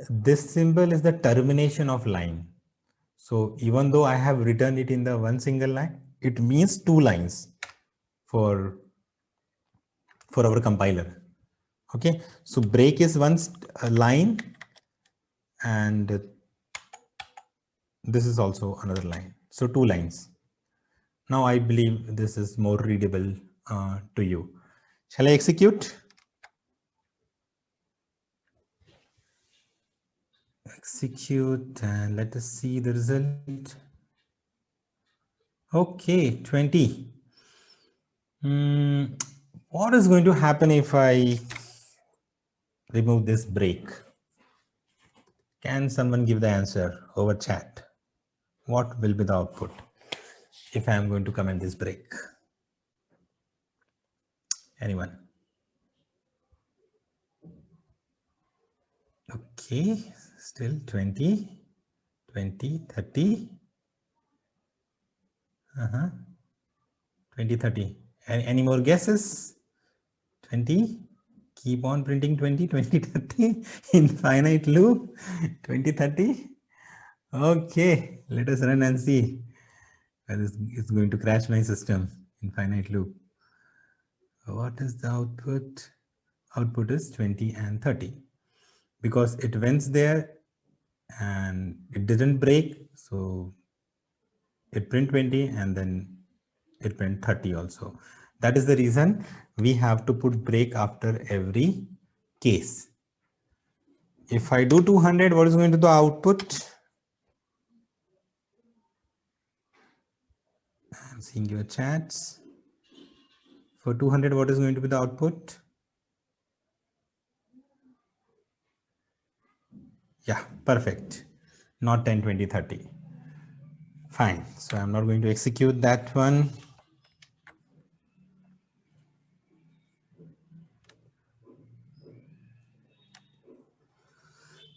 this symbol is the termination of line. So even though I have written it in the one single line, it means 2 lines for our compiler. Okay, so break is one line and this is also another line. So 2 lines. Now I believe this is more readable to you. Shall I execute? Execute and let us see the result. Okay, 20. What is going to happen if I remove this break? Can someone give the answer over chat? What will be the output if I am going to comment this break? Anyone? Okay, still 20, 20, 30. 2030. Any more guesses? 20. Keep on printing 20, 2030. Infinite loop. 2030. Okay, let us run and see. It's going to crash my system. Infinite loop. What is the output? Output is 20 and 30. Because it went there and it didn't break. So it print 20 and then it print 30 also. That is the reason we have to put break after every case. If I do 200, what is going to be the output? I'm seeing your chats. For 200, what is going to be the output? Yeah, perfect. Not 10, 20, 30. Fine. So I'm not going to execute that one.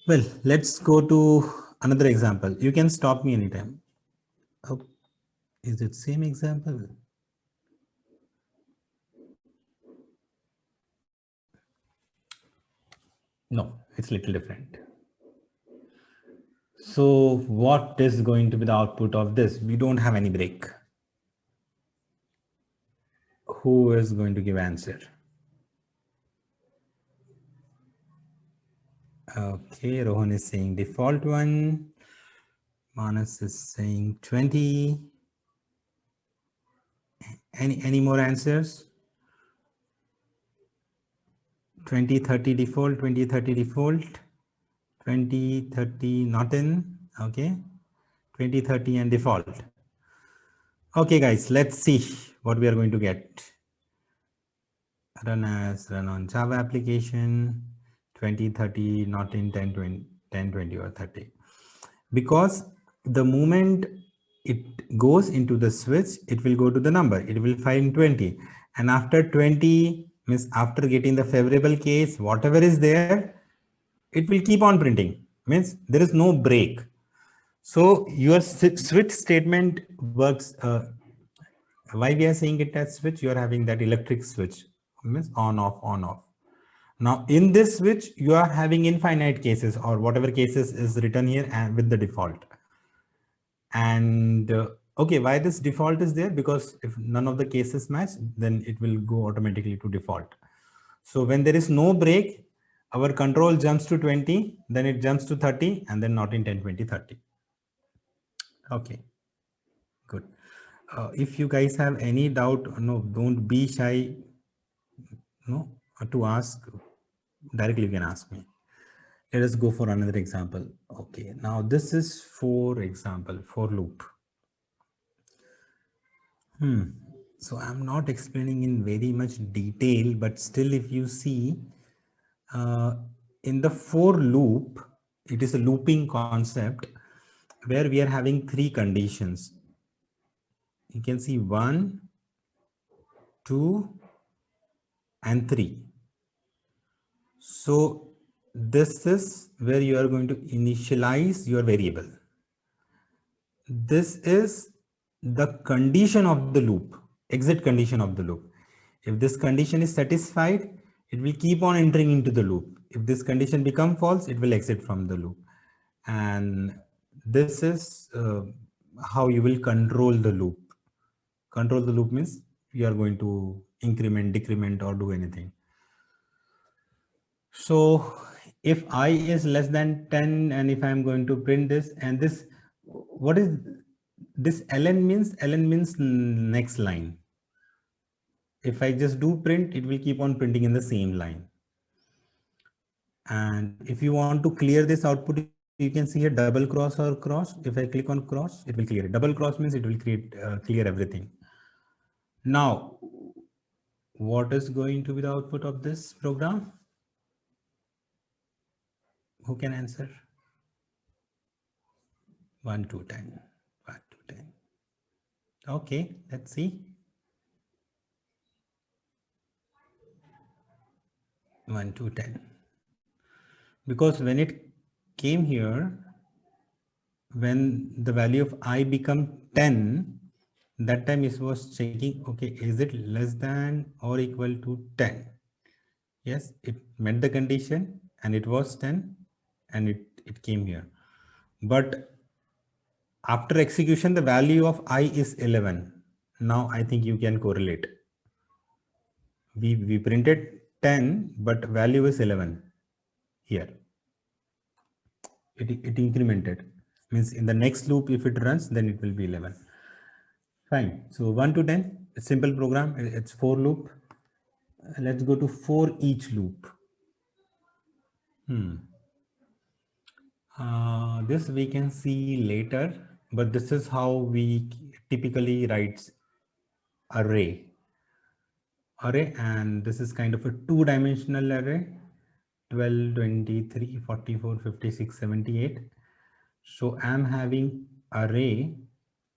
Well, let's go to another example. You can stop me anytime. Oh, is it same example? No, it's a little different. So what is going to be the output of this? We don't have any break. Who is going to give answer? Okay, Rohan is saying default one. Manas is saying 20. Any more answers? 20, 30 default, 20, 30 default, 20, 30 not in. Okay, 20, 30 and default. Okay, guys, let's see what we are going to get. Run on Java application, 20, 30, not in 10, 20, 10, 20 or 30. Because the moment it goes into the switch, it will go to the number. It will find 20. And after 20, means after getting the favorable case, whatever is there, it will keep on printing. Means there is no break. So your switch statement works. Why we are saying it as switch? You are having that electric switch, means on off on off. Now in this switch you are having infinite cases or whatever cases is written here and with the default. And okay, why this default is there? Because if none of the cases match, then it will go automatically to default. So when there is no break, our control jumps to 20, then it jumps to 30 and then not in 10, 20, 30. Okay, good. If you guys have any doubt, no, don't be shy, no, to ask. Directly you can ask me. Let us go for another example. Okay, now this is for example, for loop. So I'm not explaining in very much detail, but still if you see in the for loop, it is a looping concept where we are having three conditions. You can see 1, 2, and 3. So this is where you are going to initialize your variable. This is the condition of the loop, exit condition of the loop. If this condition is satisfied, it will keep on entering into the loop. If this condition becomes false, it will exit from the loop. And this is how you will control the loop. Control the loop means you are going to increment, decrement, or do anything. So if I is less than 10 and if I'm going to print this and this, what is this ln means? Ln means next line. If I just do print, it will keep on printing in the same line. And if you want to clear this output, you can see here double cross or cross. If I click on cross, it will clear it. Double cross means it will create clear everything. Now, what is going to be the output of this program? Who can answer? 1 to 10. 1 to 10. Okay, let's see. 1 to 10. Because when it came here, when the value of I become 10, That time it was checking, okay, is it less than or equal to 10? Yes, it met the condition and it was 10 and it came here. But after execution, the value of I is 11. Now I think you can correlate. We printed 10, but value is 11 here. It incremented. Means in the next loop, if it runs, then it will be 11. Fine. So 1 to 10, a simple program. It's for loop. Let's go to for each loop. This we can see later, but this is how we typically write array. And this is kind of a two-dimensional array, 12, 23, 44, 56, 78. So I'm having array,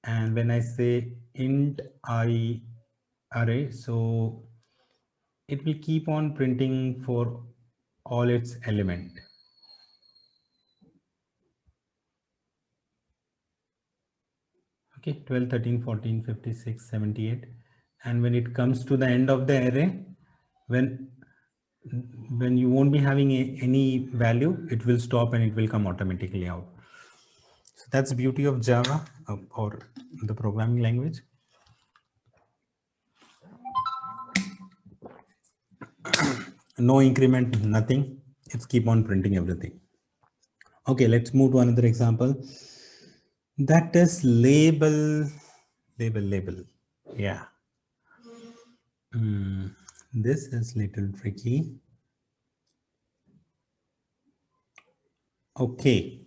and when I say int I array, so it will keep on printing for all its element. Okay, 12, 13, 14, 56, 78. And when it comes to the end of the array, when you won't be having any value, it will stop and it will come automatically out. So that's the beauty of Java or the programming language. No increment, nothing. It's keep on printing everything. Okay, let's move to another example. That is label. Yeah. This is little tricky. Okay.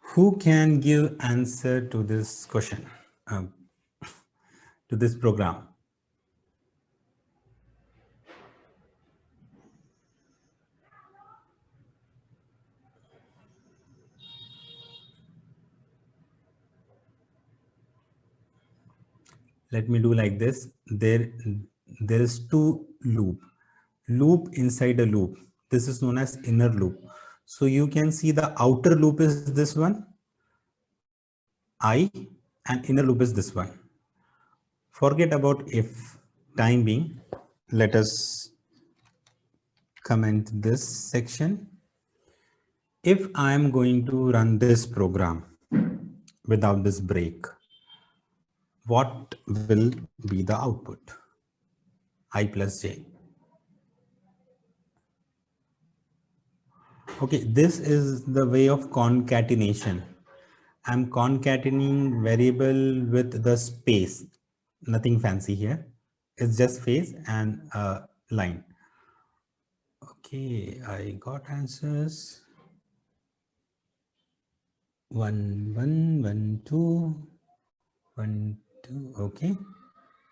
Who can give answer to this question, to this program? Let me do like this. There is two loop inside a loop. This is known as inner loop. So you can see the outer loop is this one, I, and inner loop is this one. Forget about if, time being. Let us comment this section. If I am going to run this program without this break, what will be the output? I plus j. Okay, this is the way of concatenation. I'm concatenating variable with the space. Nothing fancy here. It's just phase and line. Okay, I got answers. 1, 1, 1, 2, 1, 2. Okay.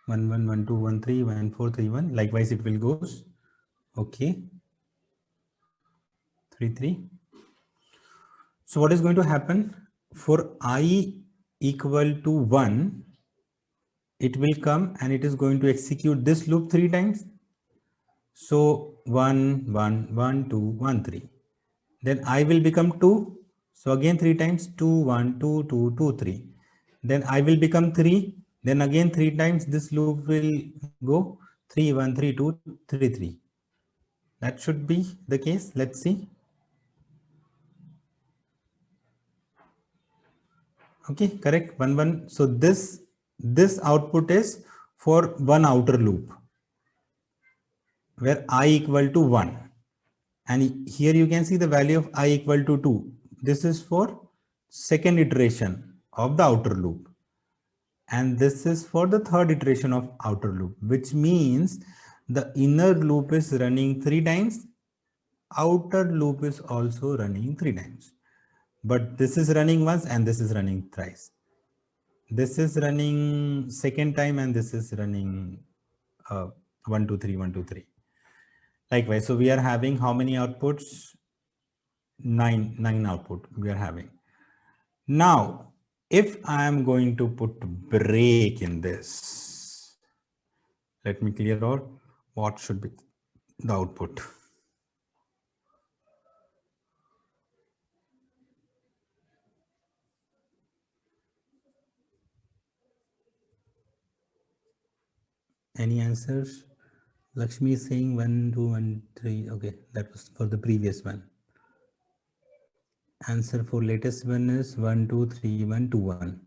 1, 1, 1, 2, 1, 3, 1, 4, 3, 1. Likewise, it will goes. Okay. 3, 3. So what is going to happen? For I equal to 1, it will come and it is going to execute this loop 3 times. So 1, 1, 1, 2, 1, 3. Then I will become 2. So again 3 times, 2, 1, 2, 2, 2, 3. Then I will become 3. Then again 3 times this loop will go 3, 1, 3, 2, 3, 3. That should be the case. Let's see. Okay, correct. 1, 1. So this output is for one outer loop where I equal to 1. And here you can see the value of I equal to 2. This is for second iteration of the outer loop. And this is for the third iteration of outer loop, which means the inner loop is running 3 times. Outer loop is also running 3 times. But this is running once and this is running thrice. This is running second time and this is running 1, 2, 3, 1, 2, 3. Likewise, so we are having how many outputs? 9 output we are having. Now, if I am going to put break in this, let me clear out what should be the output. Any answers? Lakshmi is saying 1, 2, 1, 3. Okay, that was for the previous one. Answer for latest one is 1, 2, 3, 1, 2, 1.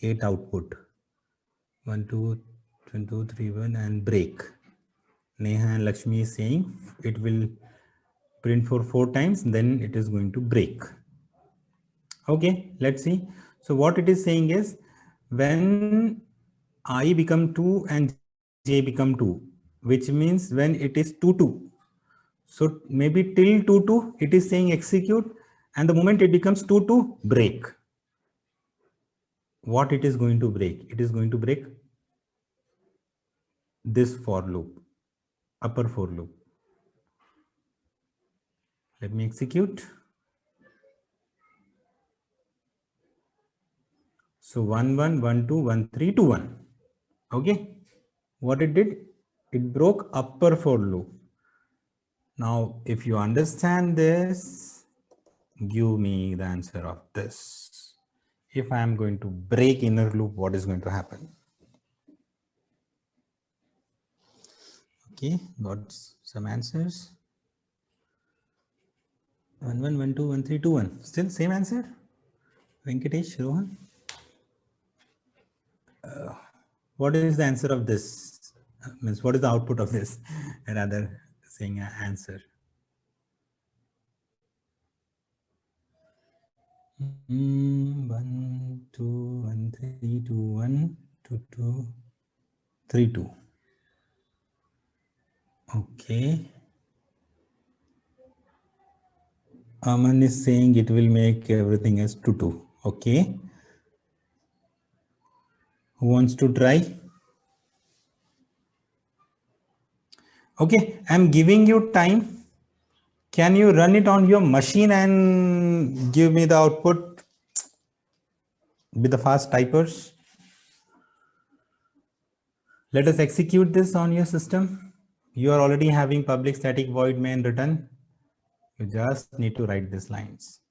8 output. 1, 2, 1, 2, 3, 1 and break. Neha and Lakshmi is saying it will print for 4 times, then it is going to break. Okay, let's see. So what it is saying is when I become 2 and j become 2, which means when it is 2, 2. So maybe till 2, 2, it is saying execute, and the moment it becomes 2, 2, break. What it is going to break? It is going to break this for loop, upper for loop. Let me execute. So 1, 1, 1, 2, 1, 3, 2, 1. Okay. What it did? It broke upper for loop. Now, if you understand this, give me the answer of this. If I am going to break inner loop, what is going to happen? Okay, got some answers. 1, 1, 1, 2, 1, 3, 2, 1. Still same answer? Venkatesh, Rohan? What is the answer of this? Means what is the output of this? Rather saying an answer. 1, 2, 1, 3, 2, 1, 2, 2, 3, 2. Okay. Aman is saying it will make everything as 2, 2. Okay. Who wants to try? Okay, I'm giving you time. Can you run it on your machine and give me the output with the fast typers? Let us execute this on your system. You are already having public static void main return. You just need to write these lines.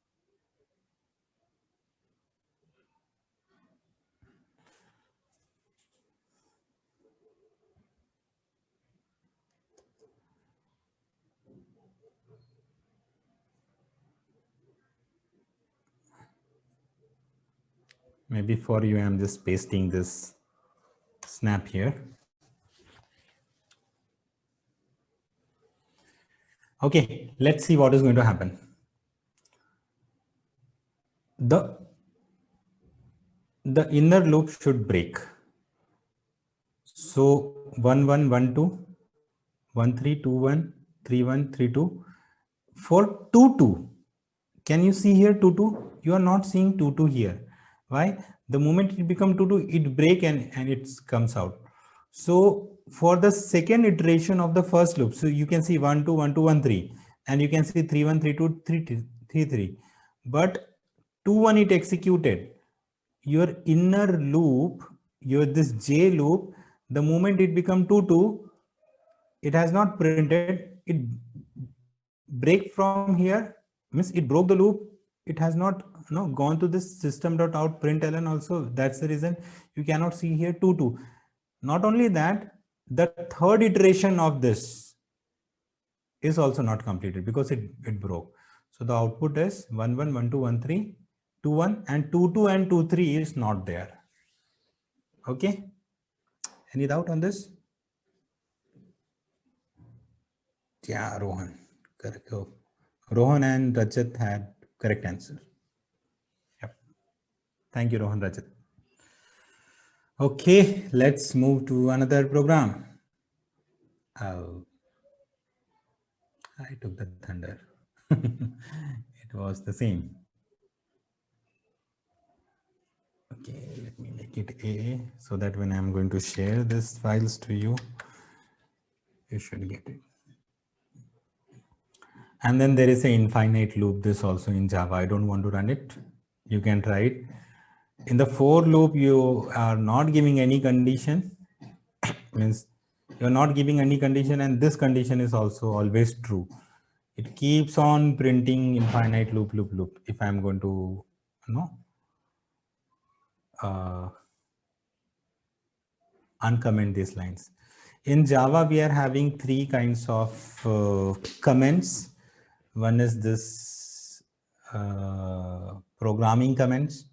Maybe for you, I'm just pasting this snap here. Okay, let's see what is going to happen. The inner loop should break. So 1, 1, 1, 2, 1, 3, 2, 1, 3, 1, 3, 2. For 2, 2, can you see here 2, 2? You are not seeing 2, 2 here. Why? The moment it becomes 2, 2, it break and it comes out. So for the second iteration of the first loop, so you can see 1, 2, 1, 2, 1, 3, and you can see 3, 1, 3, 2, 3, 3, 3. But 2, 1 it executed. Your inner loop, this J loop, the moment it become 2, 2, it has not printed, it break from here, means it broke the loop. It has not gone to this system.out println also. That's the reason you cannot see here 2, 2. Not only that, the third iteration of this is also not completed because it broke. So the output is 1, 1, 1, 2, 1, 3, 2, 1, and 2, 2 and 2, 3 is not there. Okay. Any doubt on this? Yeah, Rohan. Correct. Oh. Rohan and Rajat had correct answer. Yep. Thank you, Rohan, Rajat. Okay, let's move to another program. Oh, I took the thunder. It was the same. Okay, let me make it A so that when I'm going to share these files to you, you should get it. And then there is an infinite loop, this also in Java. I don't want to run it. You can try it. In the for loop, you are not giving any condition. Means you're not giving any condition, and this condition is also always true. It keeps on printing infinite loop, loop, loop. If I'm going to, uncomment these lines. in Java, we are having three kinds of comments. One is this programming comments,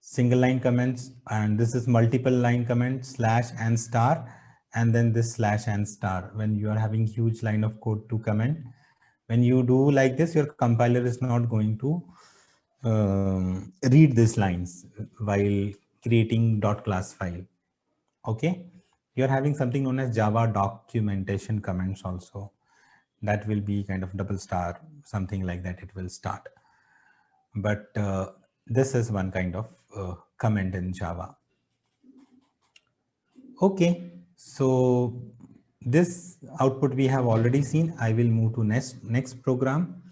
single line comments, and this is multiple line comments, slash and star, and then this slash and star. When you are having huge line of code to comment, when you do like this, your compiler is not going to read these lines while creating .class file. Okay, you're having something known as Java documentation comments also. That will be kind of double star, something like that. It will start. But this is one kind of comment in Java. Okay, so this output we have already seen. I will move to next program.